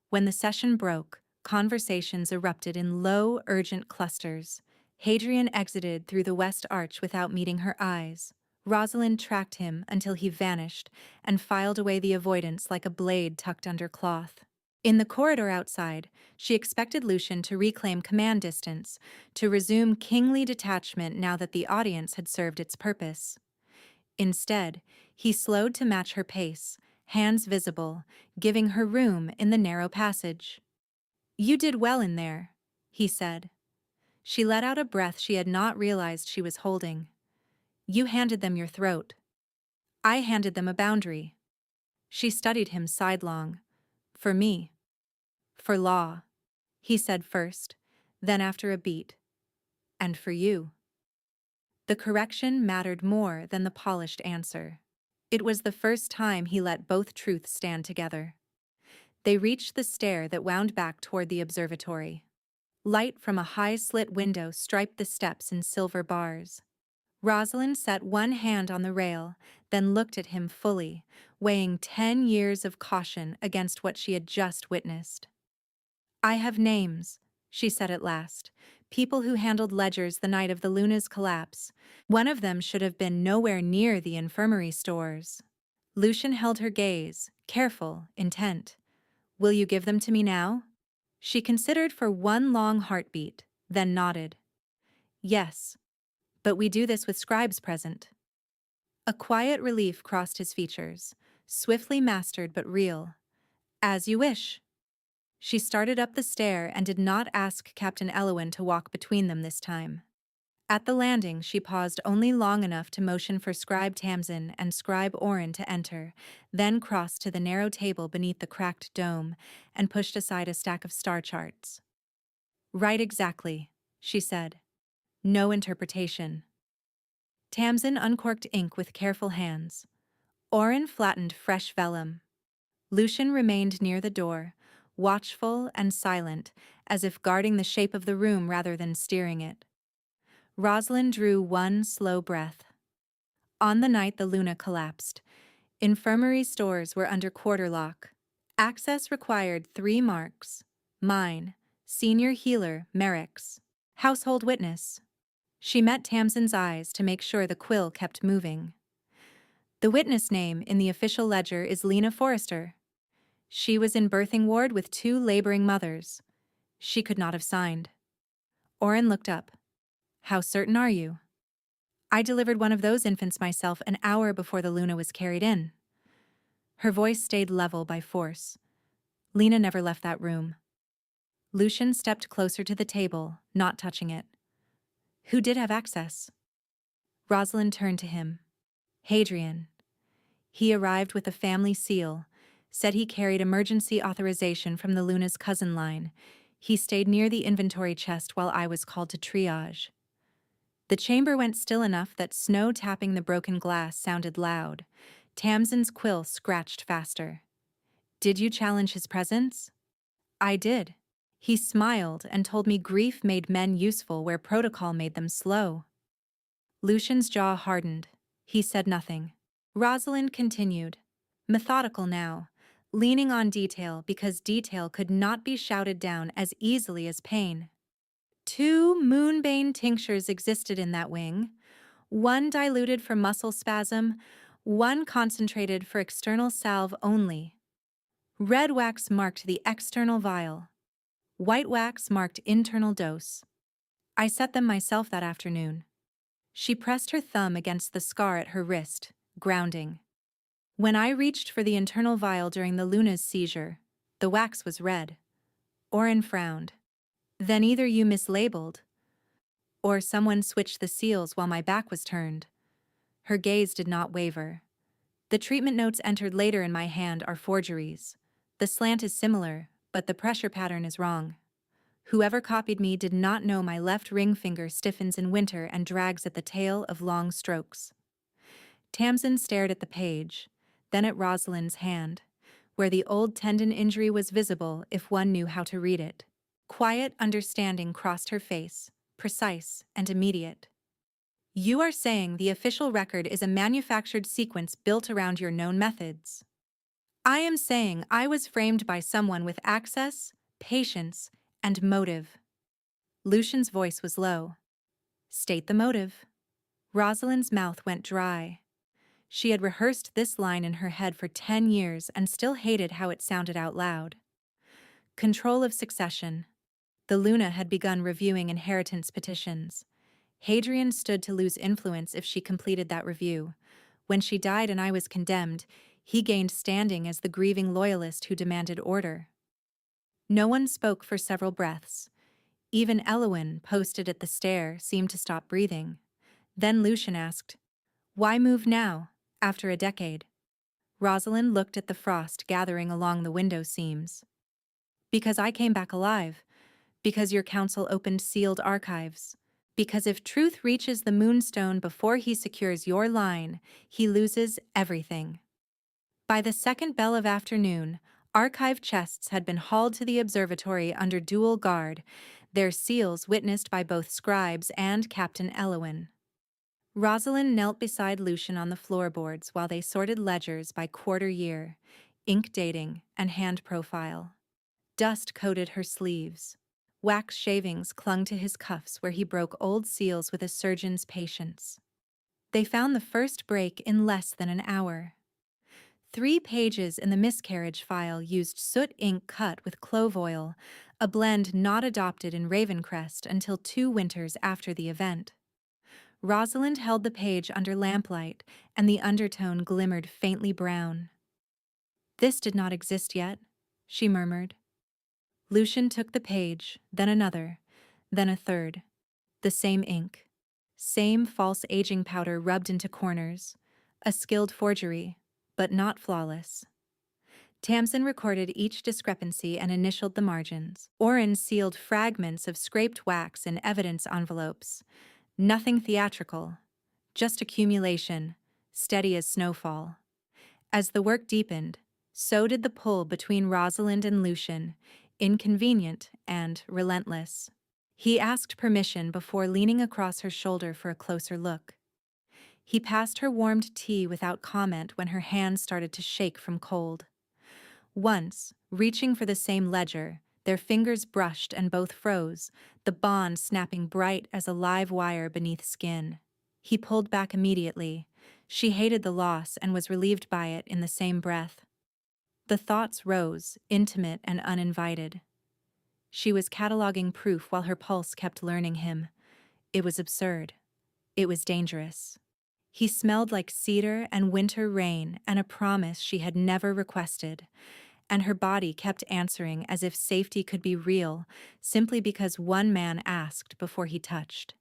When the session broke, conversations erupted in low, urgent clusters. Hadrian exited through the west arch without meeting her eyes. Rosalind tracked him until he vanished and filed away the avoidance like a blade tucked under cloth. In the corridor outside, she expected Lucian to reclaim command distance, to resume kingly detachment now that the audience had served its purpose. Instead, he slowed to match her pace, hands visible, giving her room in the narrow passage. "You did well in there," he said. She let out a breath she had not realized she was holding. "You handed them your throat. I handed them a boundary." She studied him sidelong. "For me. For law," he said first, then after a beat. "And for you." The correction mattered more than the polished answer. It was the first time he let both truths stand together. They reached the stair that wound back toward the observatory. Light from a high-slit window striped the steps in silver bars. Rosalind set one hand on the rail, then looked at him fully, weighing 10 years of caution against what she had just witnessed. "I have names," she said at last. "People who handled ledgers the night of the Luna's collapse. One of them should have been nowhere near the infirmary stores." Lucian held her gaze, careful, intent. "Will you give them to me now?" She considered for one long heartbeat, then nodded. "Yes, but we do this with scribes present." A quiet relief crossed his features, swiftly mastered but real. "As you wish." She started up the stair and did not ask Captain Elowen to walk between them this time. At the landing, she paused only long enough to motion for Scribe Tamsin and Scribe Orin to enter, then crossed to the narrow table beneath the cracked dome and pushed aside a stack of star charts. "Right exactly," she said. "No interpretation." Tamsin uncorked ink with careful hands. Orin flattened fresh vellum. Lucian remained near the door, watchful and silent, as if guarding the shape of the room rather than steering it. Rosalind drew one slow breath. On the night the Luna collapsed, infirmary stores were under quarter lock. Access required 3 marks: mine, senior healer Merrick's, household witness. She met Tamsin's eyes to make sure the quill kept moving. "The witness name in the official ledger is Lena Forrester. She was in birthing ward with 2 laboring mothers. She could not have signed." Orin looked up. "How certain are you?" "I delivered one of those infants myself an hour before the Luna was carried in." Her voice stayed level by force. "Lena never left that room." Lucian stepped closer to the table, not touching it. "Who did have access?" Rosalind turned to him. "Hadrian. He arrived with a family seal, said he carried emergency authorization from the Luna's cousin line. He stayed near the inventory chest while I was called to triage." The chamber went still enough that snow tapping the broken glass sounded loud. Tamsin's quill scratched faster. "Did you challenge his presence?" "I did. He smiled and told me grief made men useful where protocol made them slow." Lucian's jaw hardened. He said nothing. Rosalind continued, methodical now, leaning on detail because detail could not be shouted down as easily as pain. 2 moonbane tinctures existed in that wing, one diluted for muscle spasm, one concentrated for external salve only. Red wax marked the external vial. White wax marked internal dose. I set them myself that afternoon. She pressed her thumb against the scar at her wrist, grounding. When I reached for the internal vial during the Luna's seizure, the wax was red. Orin frowned. "Then either you mislabeled, or someone switched the seals while my back was turned." Her gaze did not waver. "The treatment notes entered later in my hand are forgeries. The slant is similar, but the pressure pattern is wrong. Whoever copied me did not know my left ring finger stiffens in winter and drags at the tail of long strokes." Tamsin stared at the page, then at Rosalind's hand, where the old tendon injury was visible if one knew how to read it. Quiet understanding crossed her face, precise and immediate. "You are saying the official record is a manufactured sequence built around your known methods." "I am saying I was framed by someone with access, patience, and motive." Lucian's voice was low. "State the motive." Rosalind's mouth went dry. She had rehearsed this line in her head for 10 years and still hated how it sounded out loud. Control of succession. The Luna had begun reviewing inheritance petitions. Hadrian stood to lose influence if she completed that review. When she died and I was condemned, He gained standing as the grieving loyalist who demanded order. No one spoke for several breaths. Even Elowin, posted at the stair, seemed to stop breathing. Then Lucian asked, "Why move now, after a decade?" Rosalind looked at the frost gathering along the window seams. "Because I came back alive. Because your council opened sealed archives. Because if truth reaches the Moonstone before he secures your line, he loses everything." By the second bell of afternoon, archive chests had been hauled to the observatory under dual guard, their seals witnessed by both scribes and Captain Elowin. Rosalind knelt beside Lucian on the floorboards while they sorted ledgers by quarter year, ink dating, and hand profile. Dust coated her sleeves. Wax shavings clung to his cuffs where he broke old seals with a surgeon's patience. They found the first break in less than an hour. 3 pages in the miscarriage file used soot ink cut with clove oil, a blend not adopted in Ravencrest until 2 winters after the event. Rosalind held the page under lamplight, and the undertone glimmered faintly brown. "This did not exist yet," she murmured. Lucian took the page, then another, then a third. The same ink. Same false aging powder rubbed into corners. A skilled forgery, but not flawless. Tamsin recorded each discrepancy and initialed the margins. Orin sealed fragments of scraped wax in evidence envelopes. Nothing theatrical, just accumulation, steady as snowfall. As the work deepened, so did the pull between Rosalind and Lucian, inconvenient and relentless. He asked permission before leaning across her shoulder for a closer look. He passed her warmed tea without comment when her hands started to shake from cold. Once, reaching for the same ledger, their fingers brushed and both froze, the bond snapping bright as a live wire beneath skin. He pulled back immediately. She hated the loss and was relieved by it in the same breath. The thoughts rose, intimate and uninvited. She was cataloging proof while her pulse kept learning him. It was absurd. It was dangerous. He smelled like cedar and winter rain and a promise she had never requested, and her body kept answering as if safety could be real simply because one man asked before he touched.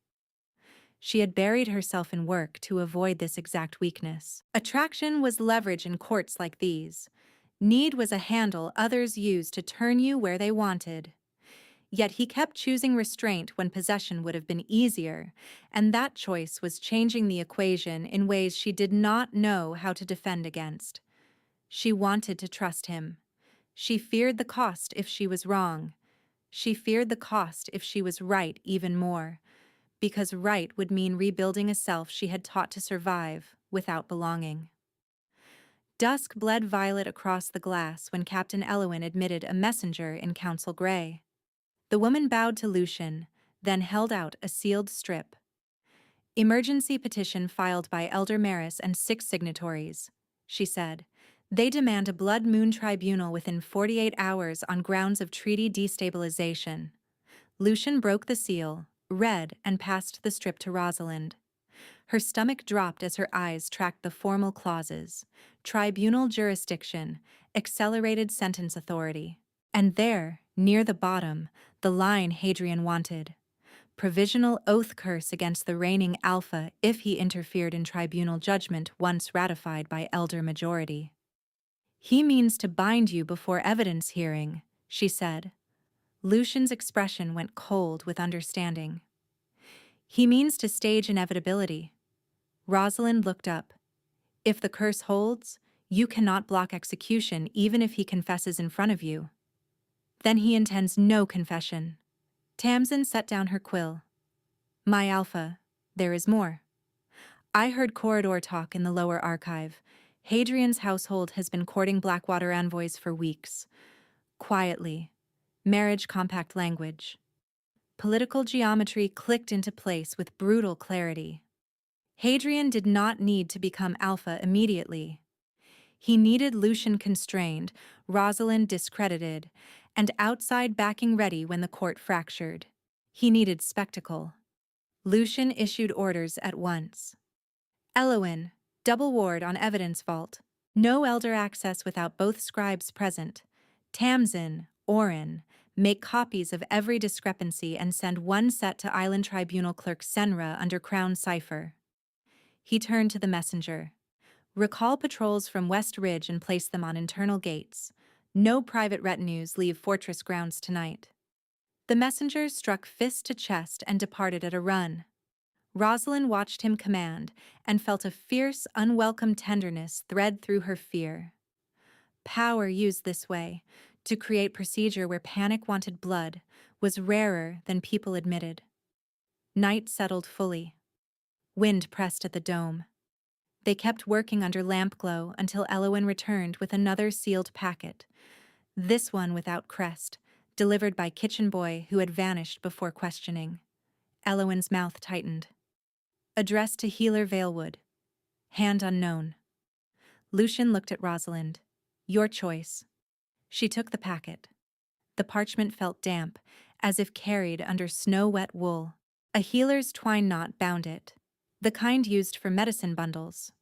She had buried herself in work to avoid this exact weakness. Attraction was leverage in courts like these. Need was a handle others used to turn you where they wanted. Yet he kept choosing restraint when possession would have been easier, and that choice was changing the equation in ways she did not know how to defend against. She wanted to trust him. She feared the cost if she was wrong. She feared the cost if she was right even more, because right would mean rebuilding a self she had taught to survive without belonging. Dusk bled violet across the glass when Captain Elowin admitted a messenger in Council Grey. The woman bowed to Lucian, then held out a sealed strip. "Emergency petition filed by Elder Maris and 6 signatories," she said. "They demand a Blood Moon tribunal within 48 hours on grounds of treaty destabilization." Lucian broke the seal, read, and passed the strip to Rosalind. Her stomach dropped as her eyes tracked the formal clauses: tribunal jurisdiction, accelerated sentence authority. And there, near the bottom, the line Hadrian wanted: provisional oath curse against the reigning Alpha if he interfered in tribunal judgment once ratified by elder majority. "He means to bind you before evidence hearing," she said. Lucian's expression went cold with understanding. "He means to stage inevitability." Rosalind looked up. "If the curse holds, you cannot block execution even if he confesses in front of you." "Then he intends no confession." Tamsin set down her quill. "My Alpha, there is more. I heard corridor talk in the lower archive. Hadrian's household has been courting Blackwater envoys for weeks. Quietly. Marriage compact language." Political geometry clicked into place with brutal clarity. Hadrian did not need to become Alpha immediately. He needed Lucian constrained, Rosalind discredited, and outside backing ready when the court fractured. He needed spectacle. Lucian issued orders at once. "Elowin, double ward on evidence vault. No elder access without both scribes present. Tamsin, Orin, make copies of every discrepancy and send one set to Island Tribunal Clerk Senra under Crown cipher. He turned to the messenger. Recall patrols from West Ridge and place them on internal gates. No private retinues leave fortress grounds tonight. The messenger struck fist to chest and departed at a run. Rosalind watched him command and felt a fierce, unwelcome tenderness thread through her fear. Power used this way, to create procedure where panic wanted blood, was rarer than people admitted. Night settled fully. Wind pressed at the dome. They kept working under lamp glow until Elowen returned with another sealed packet, this one without crest, delivered by kitchen boy who had vanished before questioning. Elowen's mouth tightened. Addressed to Healer Valewood. Hand unknown. Lucian looked at Rosalind. Your choice. She took the packet. The parchment felt damp, as if carried under snow-wet wool. A healer's twine knot bound it, the kind used for medicine bundles.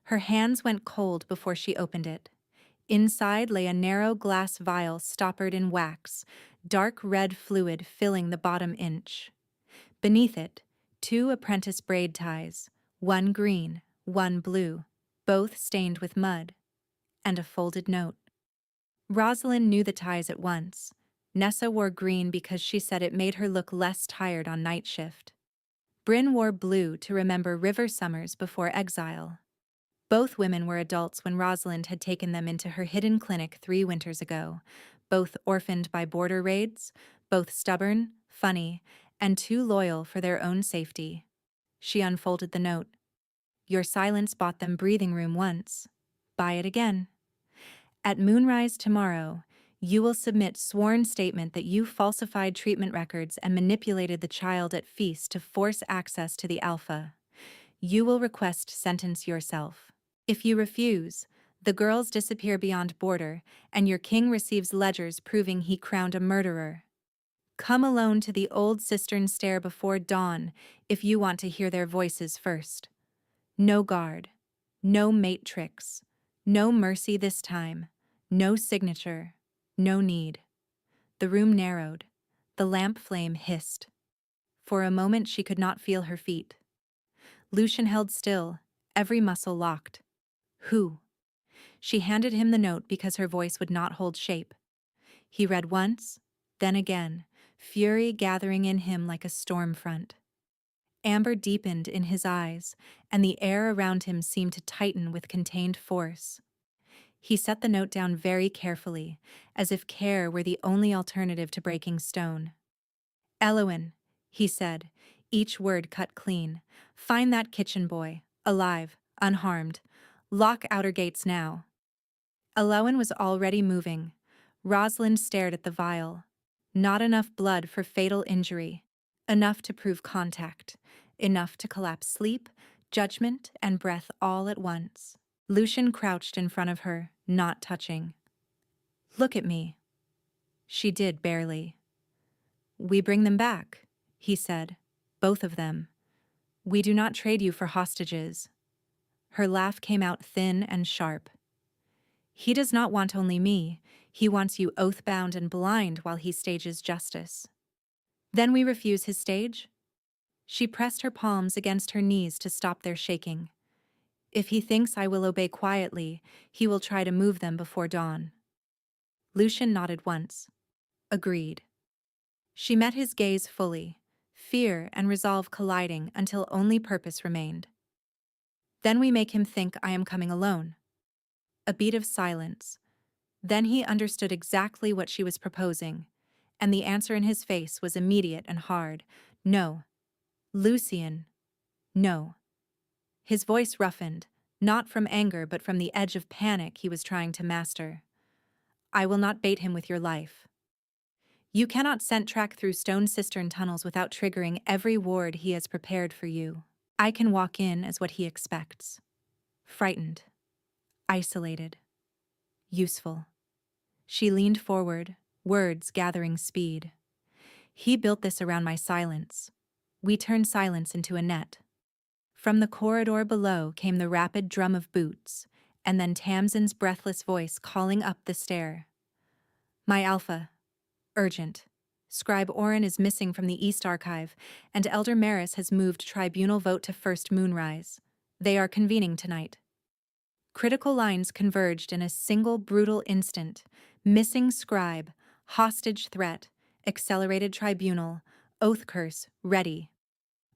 Her hands went cold before she opened it. Inside lay a narrow glass vial stoppered in wax, dark red fluid filling the bottom inch. Beneath it, 2 apprentice braid ties, one green, one blue, both stained with mud, and a folded note. Rosalind knew the ties at once. Nessa wore green because she said it made her look less tired on night shift. Bryn wore blue to remember river summers before exile. Both women were adults when Rosalind had taken them into her hidden clinic 3 winters ago, both orphaned by border raids, both stubborn, funny, and too loyal for their own safety. She unfolded the note. Your silence bought them breathing room once. Buy it again. At moonrise tomorrow, you will submit sworn statement that you falsified treatment records and manipulated the child at feast to force access to the Alpha. You will request sentence yourself. If you refuse, the girls disappear beyond border, and your king receives ledgers proving he crowned a murderer. Come alone to the old cistern stair before dawn if you want to hear their voices first. No guard, no mate tricks, no mercy this time, no signature, no need. The room narrowed. The lamp flame hissed. For a moment she could not feel her feet. Lucian held still, every muscle locked. Who? She handed him the note because her voice would not hold shape. He read once, then again, fury gathering in him like a storm front. Amber deepened in his eyes, and the air around him seemed to tighten with contained force. He set the note down very carefully, as if care were the only alternative to breaking stone. Elowen, he said, each word cut clean. Find that kitchen boy, alive, unharmed. Lock outer gates now. Elowen was already moving. Rosalind stared at the vial. Not enough blood for fatal injury. Enough to prove contact. Enough to collapse sleep, judgment, and breath all at once. Lucian crouched in front of her, not touching. Look at me. She did barely. We bring them back, he said. Both of them. We do not trade you for hostages. Her laugh came out thin and sharp. He does not want only me. He wants you oath-bound and blind while he stages justice. Then we refuse his stage? She pressed her palms against her knees to stop their shaking. If he thinks I will obey quietly, he will try to move them before dawn. Lucian nodded once. Agreed. She met his gaze fully, fear and resolve colliding until only purpose remained. Then we make him think I am coming alone. A beat of silence. Then he understood exactly what she was proposing, and the answer in his face was immediate and hard. No. Lucian. No. His voice roughened, not from anger but from the edge of panic he was trying to master. I will not bait him with your life. You cannot scent track through stone cistern tunnels without triggering every ward he has prepared for you. I can walk in as what he expects. Frightened. Isolated. Useful. She leaned forward, words gathering speed. He built this around my silence. We turned silence into a net. From the corridor below came the rapid drum of boots, And then Tamsin's breathless voice calling up the stair. My Alpha. Urgent. Scribe Orin is missing from the East Archive, and Elder Maris has moved tribunal vote to first moonrise. They are convening tonight. Critical lines converged in a single brutal instant. Missing scribe, hostage threat, accelerated tribunal, oath curse, ready.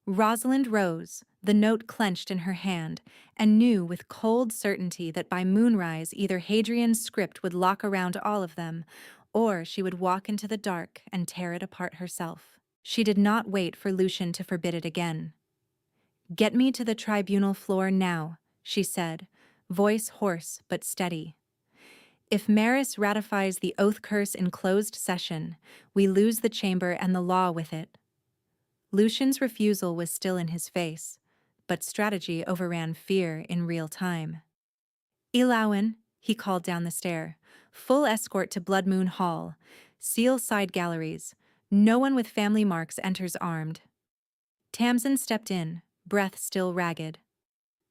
Rosalind rose, the note clenched in her hand, and knew with cold certainty that by moonrise either Hadrian's script would lock around all of them, or she would walk into the dark and tear it apart herself. She did not wait for Lucian to forbid it again. Get me to the tribunal floor now, she said, voice hoarse but steady. If Maris ratifies the oath curse in closed session, we lose the chamber and the law with it. Lucian's refusal was still in his face, but strategy overran fear in real time. Elawin, he called down the stair, full escort to Blood Moon Hall, seal side galleries, no one with family marks enters armed. Tamsin stepped in, breath still ragged.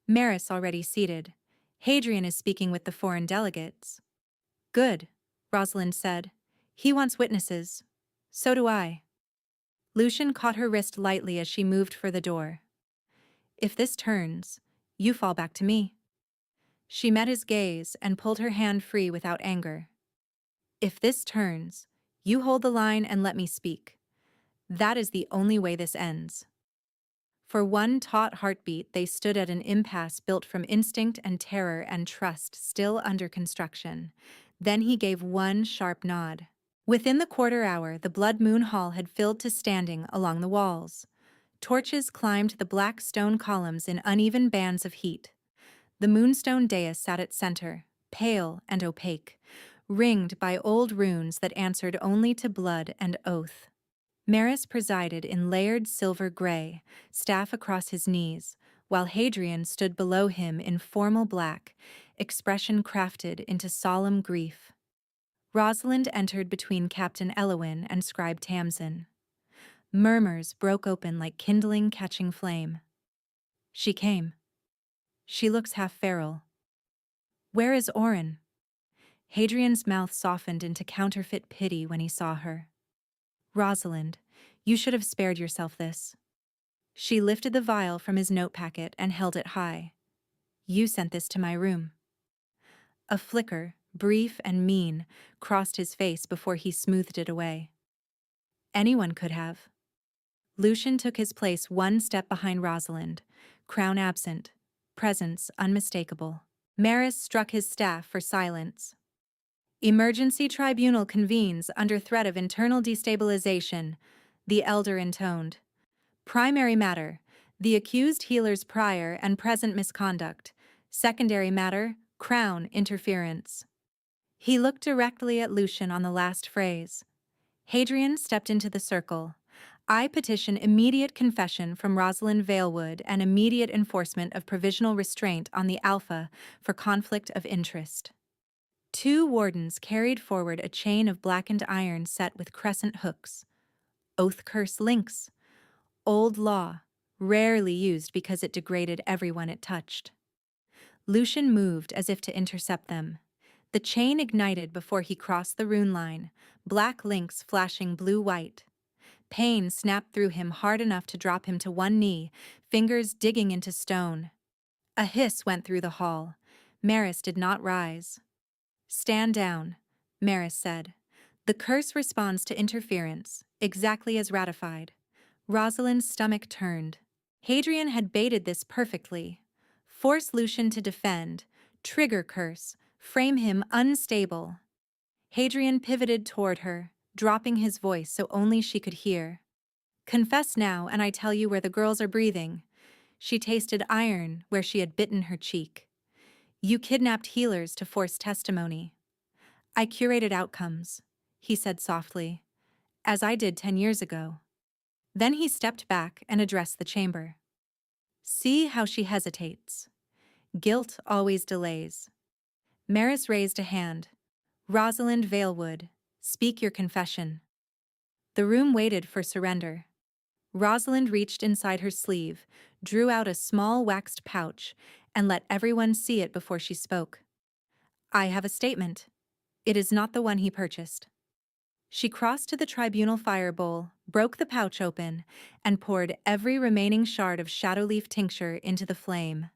Maris already seated. Hadrian is speaking with the foreign delegates. Good, Rosalind said. He wants witnesses. So do I. Lucian caught her wrist lightly as she moved for the door. If this turns, you fall back to me. She met his gaze and pulled her hand free without anger. If this turns, you hold the line and let me speak. That is the only way this ends. For one taut heartbeat, they stood at an impasse built from instinct and terror and trust still under construction. Then he gave one sharp nod. Within the quarter hour, the Blood Moon Hall had filled to standing along the walls. Torches climbed the black stone columns in uneven bands of heat. The moonstone dais sat at center, pale and opaque, ringed by old runes that answered only to blood and oath. Maris presided in layered silver gray, staff across his knees, while Hadrian stood below him in formal black, expression crafted into solemn grief. Rosalind entered between Captain Elowin and Scribe Tamsin. Murmurs broke open like kindling catching flame. She came. She looks half feral. Where is Orin? Hadrian's mouth softened into counterfeit pity when he saw her. Rosalind, you should have spared yourself this. She lifted the vial from his note packet and held it high. You sent this to my room. A flicker, brief and mean, crossed his face before he smoothed it away. Anyone could have. Lucian took his place one step behind Rosalind, crown absent, presence unmistakable. Maris struck his staff for silence. Emergency tribunal convenes under threat of internal destabilization, the elder intoned. Primary matter, the accused healer's prior and present misconduct. Secondary matter, crown interference. He looked directly at Lucian on the last phrase. Hadrian stepped into the circle. I petition immediate confession from Rosalind Valewood and immediate enforcement of provisional restraint on the Alpha for conflict of interest. Two wardens carried forward a chain of blackened iron set with crescent hooks. Oath curse links. Old law, rarely used because it degraded everyone it touched. Lucian moved as if to intercept them. The chain ignited before he crossed the rune line, black links flashing blue-white. Pain snapped through him hard enough to drop him to one knee, fingers digging into stone. A hiss went through the hall. Maris did not rise. Stand down, Maris said. The curse responds to interference, exactly as ratified. Rosalind's stomach turned. Hadrian had baited this perfectly. Force Lucian to defend, trigger curse, frame him unstable. Hadrian pivoted toward her, dropping his voice so only she could hear. Confess now, and I tell you where the girls are breathing. She tasted iron where she had bitten her cheek. You kidnapped healers to force testimony. I curated outcomes, he said softly, as I did 10 years ago. Then he stepped back and addressed the chamber. See how she hesitates. Guilt always delays. Maris raised a hand. Rosalind Valewood, speak your confession. The room waited for surrender. Rosalind reached inside her sleeve, drew out a small waxed pouch, and let everyone see it before she spoke. I have a statement. It is not the one he purchased. She crossed to the tribunal fire bowl, broke the pouch open, and poured every remaining shard of shadowleaf tincture into the flame.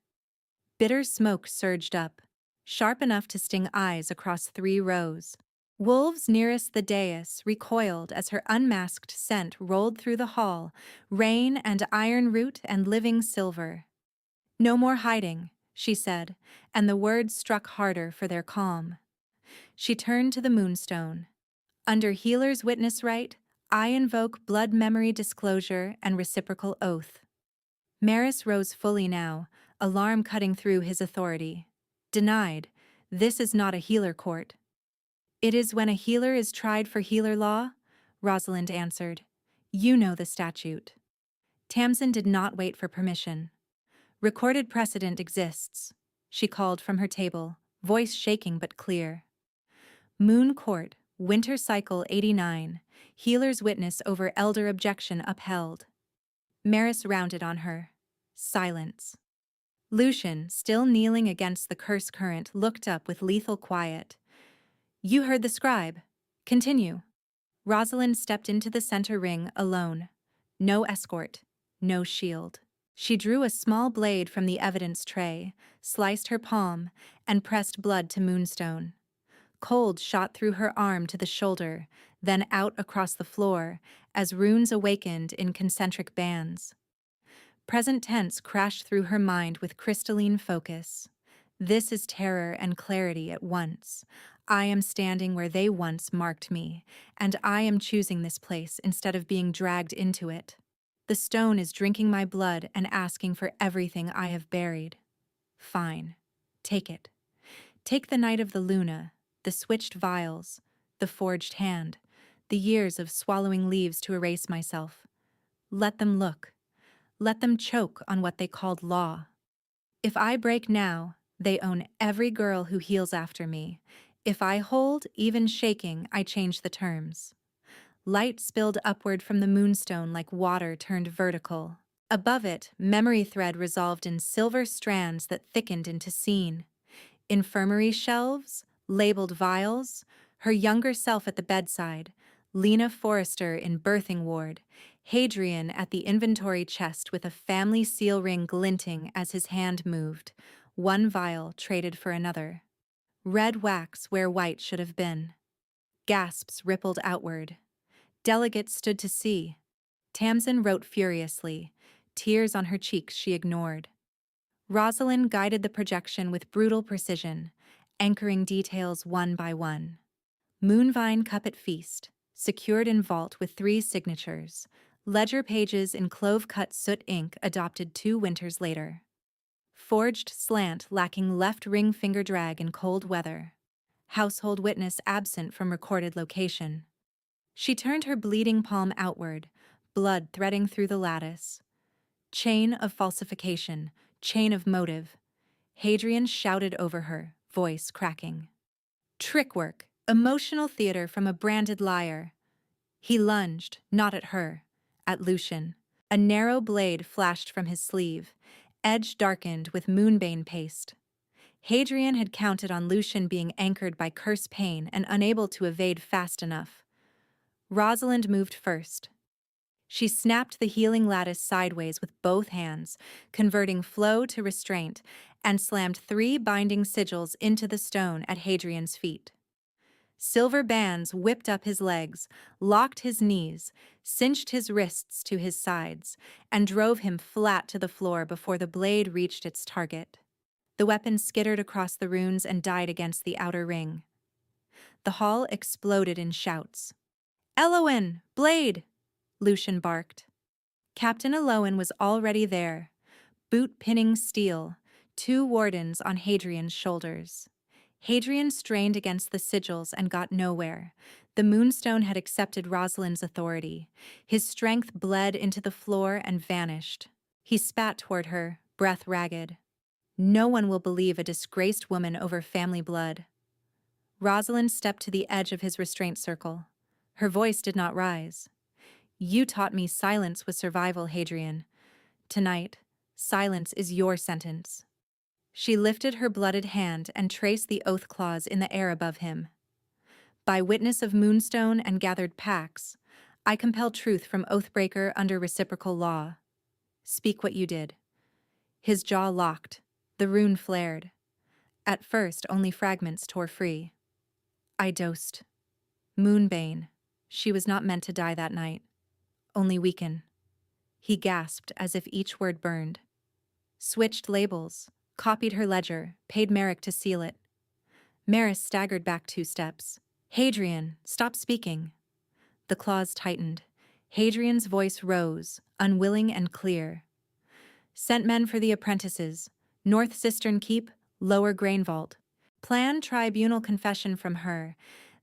Bitter smoke surged up, sharp enough to sting eyes across 3 rows. Wolves nearest the dais recoiled as her unmasked scent rolled through the hall, rain and iron root and living silver. "No more hiding," she said, and the words struck harder for their calm. She turned to the moonstone. "Under healer's witness right, I invoke blood memory disclosure and reciprocal oath." Maris rose fully now, alarm cutting through his authority. "Denied. This is not a healer court." "It is when a healer is tried for healer law," Rosalind answered. "You know the statute." Tamsin did not wait for permission. "Recorded precedent exists," she called from her table, voice shaking but clear. "Moon Court, Winter Cycle 89, healer's witness over elder objection upheld." Maris rounded on her. Silence. Lucian, still kneeling against the curse current, looked up with lethal quiet. "You heard the scribe. Continue." Rosalind stepped into the center ring alone. No escort, no shield. She drew a small blade from the evidence tray, sliced her palm, and pressed blood to Moonstone. Cold shot through her arm to the shoulder, then out across the floor, as runes awakened in concentric bands. Present tense crashed through her mind with crystalline focus. This is terror and clarity at once. I am standing where they once marked me, and I am choosing this place instead of being dragged into it. The stone is drinking my blood and asking for everything I have buried. Fine. Take it. Take the night of the Luna, the switched vials, the forged hand, the years of swallowing leaves to erase myself. Let them look. Let them choke on what they called law. If I break now, they own every girl who heals after me. If I hold, even shaking, I change the terms. Light spilled upward from the moonstone like water turned vertical. Above it, memory thread resolved in silver strands that thickened into scene. Infirmary shelves, labeled vials, her younger self at the bedside, Lena Forrester in birthing ward, Hadrian at the inventory chest with a family seal ring glinting as his hand moved, one vial traded for another. Red wax where white should have been. Gasps rippled outward. Delegates stood to see. Tamsin wrote furiously, tears on her cheeks she ignored. Rosalind guided the projection with brutal precision, anchoring details one by one. Moonvine cup at feast, secured in vault with 3 signatures. Ledger pages in clove-cut soot ink adopted 2 winters later. Forged slant lacking left ring finger drag in cold weather. Household witness absent from recorded location. She turned her bleeding palm outward, blood threading through the lattice. Chain of falsification, chain of motive. Hadrian shouted over her, voice cracking. Trick work, emotional theater from a branded liar. He lunged, not at her, at Lucian. A narrow blade flashed from his sleeve, edge darkened with moonbane paste. Hadrian had counted on Lucian being anchored by curse pain and unable to evade fast enough. Rosalind moved first. She snapped the healing lattice sideways with both hands, converting flow to restraint, and slammed 3 binding sigils into the stone at Hadrian's feet. Silver bands whipped up his legs, locked his knees, cinched his wrists to his sides, and drove him flat to the floor before the blade reached its target. The weapon skittered across the runes and died against the outer ring. The hall exploded in shouts. "Elowen! Blade!" Lucian barked. Captain Elowen was already there, boot pinning steel, 2 wardens on Hadrian's shoulders. Hadrian strained against the sigils and got nowhere. The moonstone had accepted Rosalind's authority. His strength bled into the floor and vanished. He spat toward her, breath ragged. "No one will believe a disgraced woman over family blood." Rosalind stepped to the edge of his restraint circle. Her voice did not rise. "You taught me silence was survival, Hadrian. Tonight, silence is your sentence." She lifted her blooded hand and traced the oath clause in the air above him. By witness of Moonstone and gathered pacts, I compel truth from Oathbreaker under reciprocal law. Speak what you did. His jaw locked. The rune flared. At first, only fragments tore free. I dosed. Moonbane. She was not meant to die that night. Only weaken. He gasped as if each word burned. Switched labels. Copied her ledger. Paid Merrick to seal it. Maris staggered back 2 steps. Hadrian, stop speaking. The claws tightened. Hadrian's voice rose, unwilling and clear. Sent men for the apprentices. North Cistern Keep, Lower Grain Vault. Plan tribunal confession from her.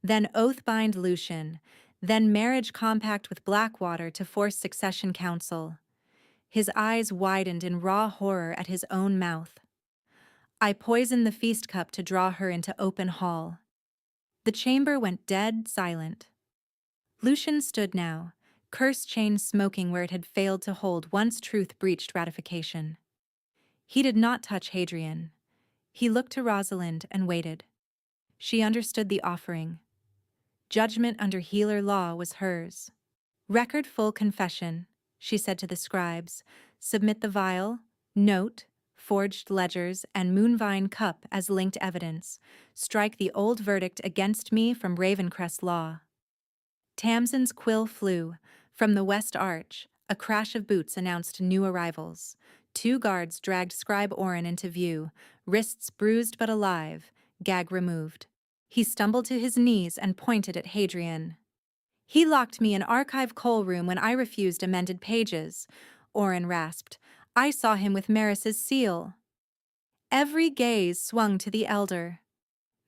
Then oath bind Lucian. Then marriage compact with Blackwater to force succession council. His eyes widened in raw horror at his own mouth. I poisoned the feast cup to draw her into open hall. The chamber went dead silent. Lucian stood now, curse chain smoking where it had failed to hold once truth breached ratification. He did not touch Hadrian. He looked to Rosalind and waited. She understood the offering. Judgment under healer law was hers. Record full confession, she said to the scribes. Submit the vial, note, forged ledgers, and Moonvine cup as linked evidence. Strike the old verdict against me from Ravencrest law. Tamsin's quill flew. From the west arch, a crash of boots announced new arrivals. 2 guards dragged Scribe Orin into view, wrists bruised but alive, gag removed. He stumbled to his knees and pointed at Hadrian. He locked me in archive coal room when I refused amended pages, Orin rasped. I saw him with Maris's seal. Every gaze swung to the elder.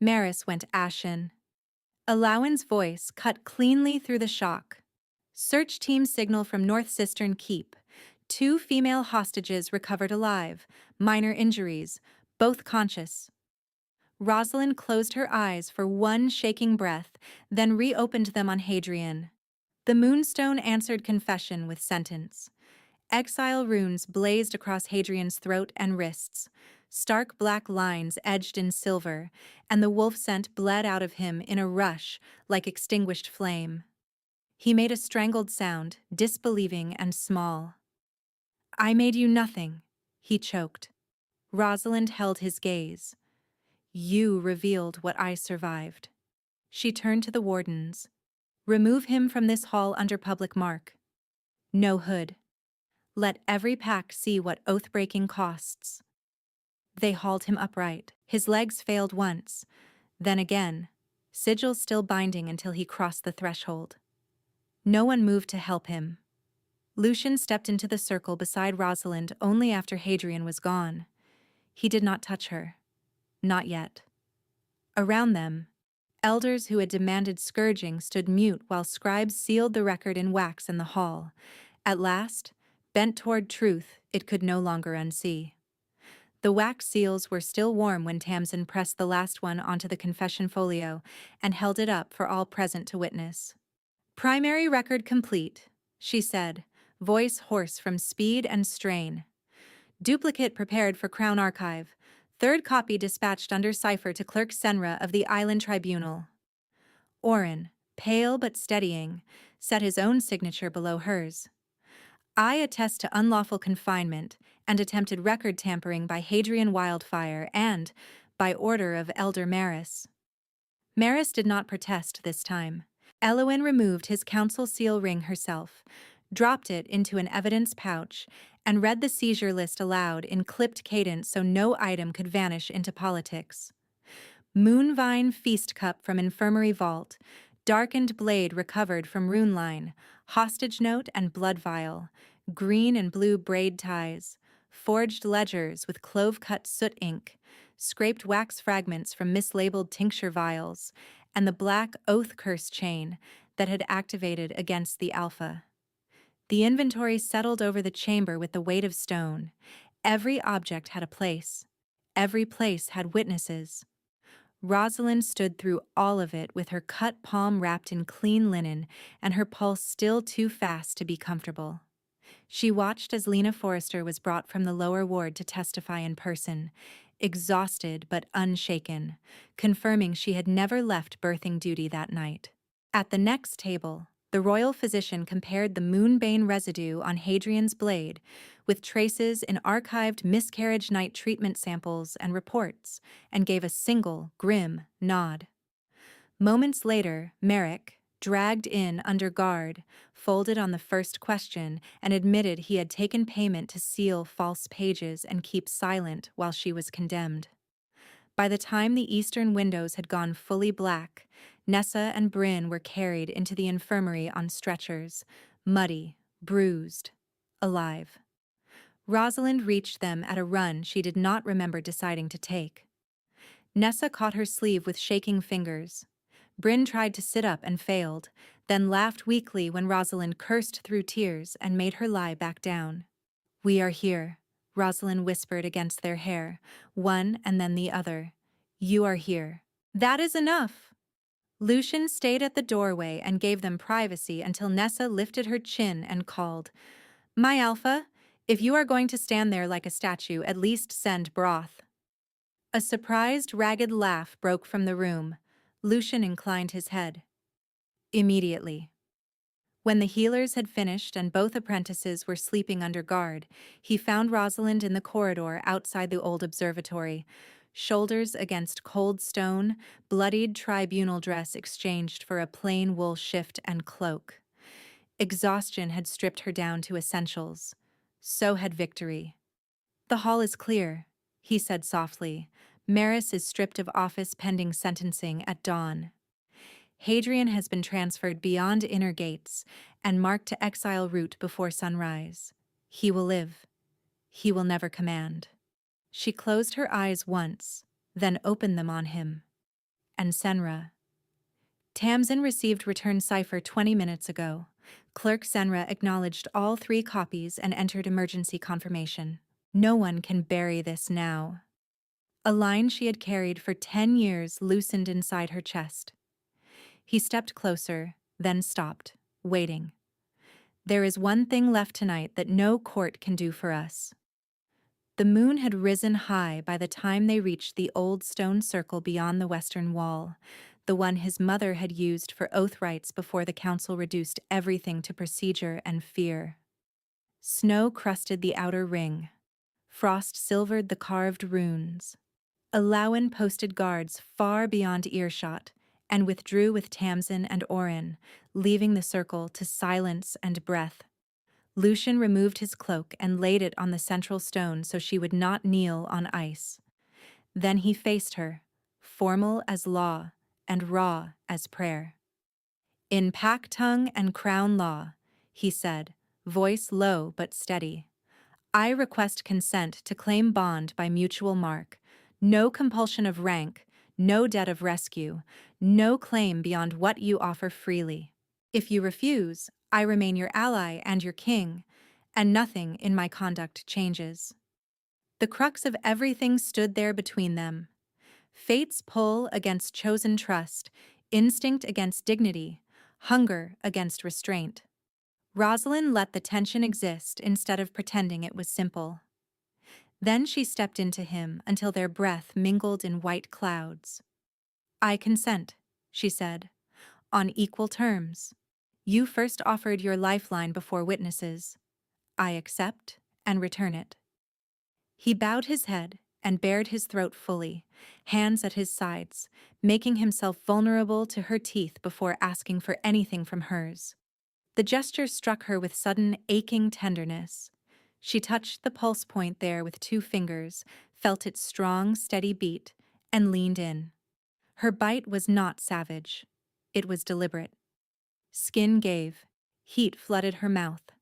Maris went ashen. Alawen's voice cut cleanly through the shock. Search team signal from North Cistern Keep. 2 female hostages recovered alive, minor injuries, both conscious. Rosalind closed her eyes for one shaking breath, then reopened them on Hadrian. The Moonstone answered confession with sentence. Exile runes blazed across Hadrian's throat and wrists. Stark black lines edged in silver, and the wolf scent bled out of him in a rush like extinguished flame. He made a strangled sound, disbelieving and small. I made you nothing, he choked. Rosalind held his gaze. You revealed what I survived. She turned to the wardens. Remove him from this hall under public mark. No hood. Let every pack see what oath-breaking costs. They hauled him upright. His legs failed once, then again, sigils still binding until he crossed the threshold. No one moved to help him. Lucian stepped into the circle beside Rosalind only after Hadrian was gone. He did not touch her. Not yet. Around them, elders who had demanded scourging stood mute while scribes sealed the record in wax in the hall. At last, bent toward truth it could no longer unsee. The wax seals were still warm when Tamsin pressed the last one onto the confession folio and held it up for all present to witness. Primary record complete, she said, voice hoarse from speed and strain. Duplicate prepared for Crown Archive. 3rd copy dispatched under cipher to Clerk Senra of the Island Tribunal. Orin, pale but steadying, set his own signature below hers. I attest to unlawful confinement and attempted record tampering by Hadrian Wildfire and, by order of Elder Maris. Maris did not protest this time. Elowin removed his council seal ring herself, dropped it into an evidence pouch, and read the seizure list aloud in clipped cadence so no item could vanish into politics. Moonvine feast cup from infirmary vault, darkened blade recovered from rune line, hostage note and blood vial, green and blue braid ties, forged ledgers with clove-cut soot ink, scraped wax fragments from mislabeled tincture vials, and the black oath curse chain that had activated against the Alpha. The inventory settled over the chamber with the weight of stone. Every object had a place. Every place had witnesses. Rosalind stood through all of it with her cut palm wrapped in clean linen and her pulse still too fast to be comfortable. She watched as Lena Forrester was brought from the lower ward to testify in person, exhausted but unshaken, confirming she had never left birthing duty that night. At the next table, the royal physician compared the moonbane residue on Hadrian's blade with traces in archived miscarriage night treatment samples and reports, and gave a single, grim nod. Moments later, Merrick, dragged in under guard, folded on the first question and admitted he had taken payment to seal false pages and keep silent while she was condemned. By the time the eastern windows had gone fully black, Nessa and Bryn were carried into the infirmary on stretchers, muddy, bruised, alive. Rosalind reached them at a run she did not remember deciding to take. Nessa caught her sleeve with shaking fingers. Bryn tried to sit up and failed, then laughed weakly when Rosalind cursed through tears and made her lie back down. "We are here," Rosalind whispered against their hair, one and then the other. "You are here." "That is enough." Lucian stayed at the doorway and gave them privacy until Nessa lifted her chin and called, "My Alpha, if you are going to stand there like a statue, at least send broth." A surprised, ragged laugh broke from the room. Lucian inclined his head. "Immediately." When the healers had finished and both apprentices were sleeping under guard, he found Rosalind in the corridor outside the old observatory, shoulders against cold stone, bloodied tribunal dress exchanged for a plain wool shift and cloak. Exhaustion had stripped her down to essentials. So had victory. "The hall is clear," he said softly. "Maris is stripped of office pending sentencing at dawn. Hadrian has been transferred beyond inner gates and marked to exile route before sunrise. He will live. He will never command." She closed her eyes once, then opened them on him. "And Senra." "Tamsin received return cipher 20 minutes ago." Clerk Senra acknowledged all 3 copies and entered emergency confirmation. "No one can bury this now." A line she had carried for 10 years loosened inside her chest. He stepped closer, then stopped, waiting. "There is one thing left tonight that no court can do for us." The moon had risen high by the time they reached the old stone circle beyond the western wall, the one his mother had used for oath rites before the council reduced everything to procedure and fear. Snow crusted the outer ring. Frost silvered the carved runes. Alawan posted guards far beyond earshot and withdrew with Tamsin and Orin, leaving the circle to silence and breath. Lucian removed his cloak and laid it on the central stone so she would not kneel on ice. Then he faced her, formal as law and raw as prayer. "In pack tongue and crown law," he said, voice low but steady, "I request consent to claim bond by mutual mark. No compulsion of rank, no debt of rescue, no claim beyond what you offer freely. If you refuse, I remain your ally and your king, and nothing in my conduct changes." The crux of everything stood there between them. Fate's pull against chosen trust, instinct against dignity, hunger against restraint. Rosalind let the tension exist instead of pretending it was simple. Then she stepped into him until their breath mingled in white clouds. "I consent," she said, "on equal terms. You first offered your lifeline before witnesses. I accept and return it." He bowed his head and bared his throat fully, hands at his sides, making himself vulnerable to her teeth before asking for anything from hers. The gesture struck her with sudden, aching tenderness. She touched the pulse point there with 2 fingers, felt its strong, steady beat, and leaned in. Her bite was not savage. It was deliberate. Skin gave, heat flooded her mouth,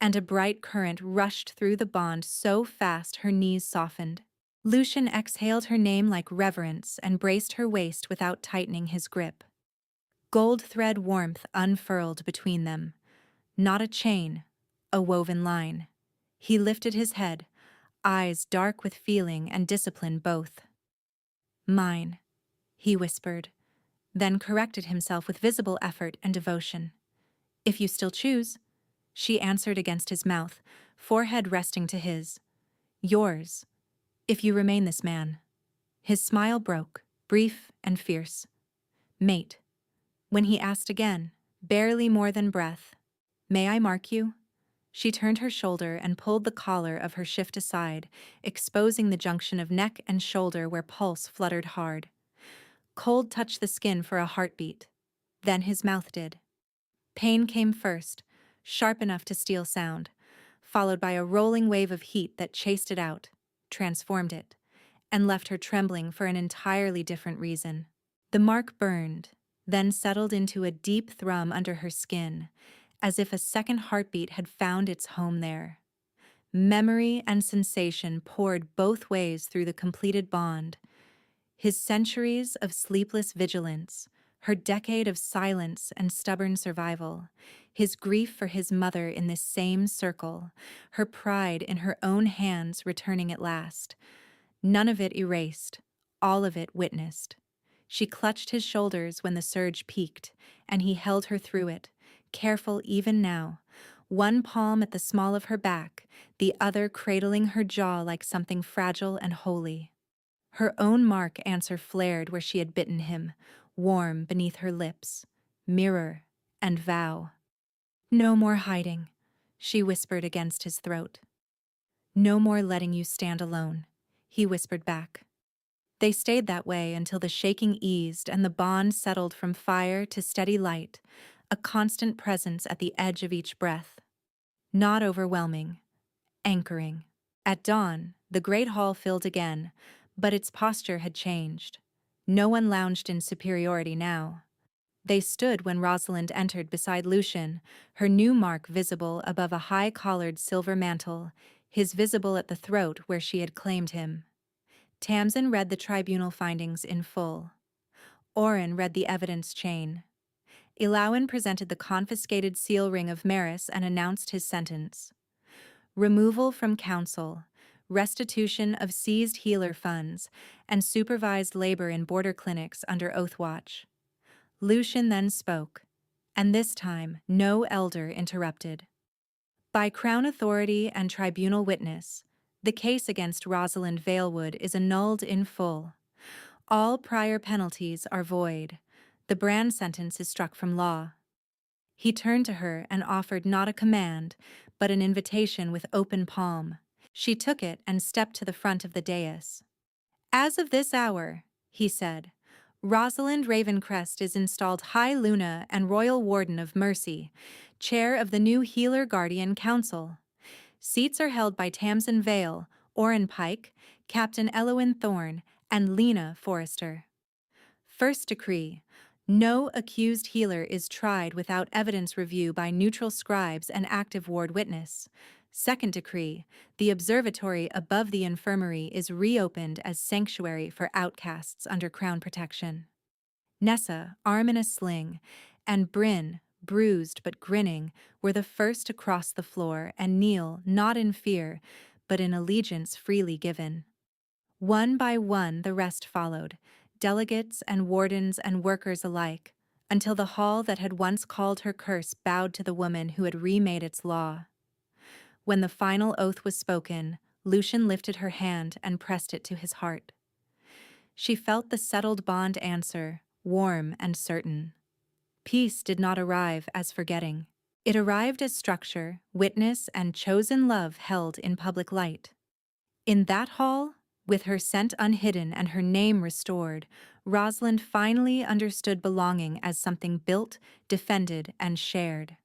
and a bright current rushed through the bond so fast her knees softened. Lucian exhaled her name like reverence and braced her waist without tightening his grip. Gold thread warmth unfurled between them. Not a chain, a woven line. He lifted his head, eyes dark with feeling and discipline both. "Mine," he whispered, then corrected himself with visible effort and devotion. "If you still choose," she answered against his mouth, forehead resting to his. "Yours, If you remain this man. His smile broke, brief and fierce. Mate. When he asked again, barely more than breath, may I mark you? She turned her shoulder and pulled the collar of her shift aside, exposing the junction of neck and shoulder where pulse fluttered hard. Cold touched the skin for a heartbeat. Then his mouth did. Pain came first, sharp enough to steal sound, followed by a rolling wave of heat that chased it out, transformed it, and left her trembling for an entirely different reason. The mark burned, then settled into a deep thrum under her skin, as if a second heartbeat had found its home there. Memory and sensation poured both ways through the completed bond. His centuries of sleepless vigilance, her decade of silence and stubborn survival, his grief for his mother in this same circle, her pride in her own hands returning at last. None of it erased, all of it witnessed. She clutched his shoulders when the surge peaked, and he held her through it, careful even now, one palm at the small of her back, the other cradling her jaw like something fragile and holy. Her own mark answer flared where she had bitten him, warm beneath her lips, mirror and vow. No more hiding, she whispered against his throat. No more letting you stand alone, he whispered back. They stayed that way until the shaking eased and the bond settled from fire to steady light, a constant presence at the edge of each breath. Not overwhelming, anchoring. At dawn, the great hall filled again, but its posture had changed. No one lounged in superiority now. They stood when Rosalind entered beside Lucian, her new mark visible above a high-collared silver mantle, his visible at the throat where she had claimed him. Tamsin read the tribunal findings in full. Oren read the evidence chain. Elowin presented the confiscated seal ring of Maris and announced his sentence. Removal from council, restitution of seized healer funds, and supervised labor in border clinics under oath watch. Lucian then spoke, and this time no elder interrupted. By Crown authority and tribunal witness, the case against Rosalind Valewood is annulled in full. All prior penalties are void. The Brand sentence is struck from law. He turned to her and offered not a command, but an invitation with open palm. She took it and stepped to the front of the dais. As of this hour, he said, Rosalind Ravencrest is installed High Luna and Royal Warden of Mercy, chair of the new Healer Guardian Council. Seats are held by Tamsin Vale, Oren Pike, Captain Elowin Thorne, and Lena Forrester. First decree. No accused healer is tried without evidence review by neutral scribes and active ward witness. Second decree. The observatory above the infirmary is reopened as sanctuary for outcasts under Crown protection. Nessa, arm in a sling, and Bryn, bruised but grinning, were the first to cross the floor and kneel not in fear, but in allegiance freely given. One by one the rest followed, delegates and wardens and workers alike, until the hall that had once called her curse bowed to the woman who had remade its law. When the final oath was spoken, Lucian lifted her hand and pressed it to his heart. She felt the settled bond answer, warm and certain. Peace did not arrive as forgetting. It arrived as structure, witness, and chosen love held in public light. In that hall, with her scent unhidden and her name restored, Rosalind finally understood belonging as something built, defended, and shared.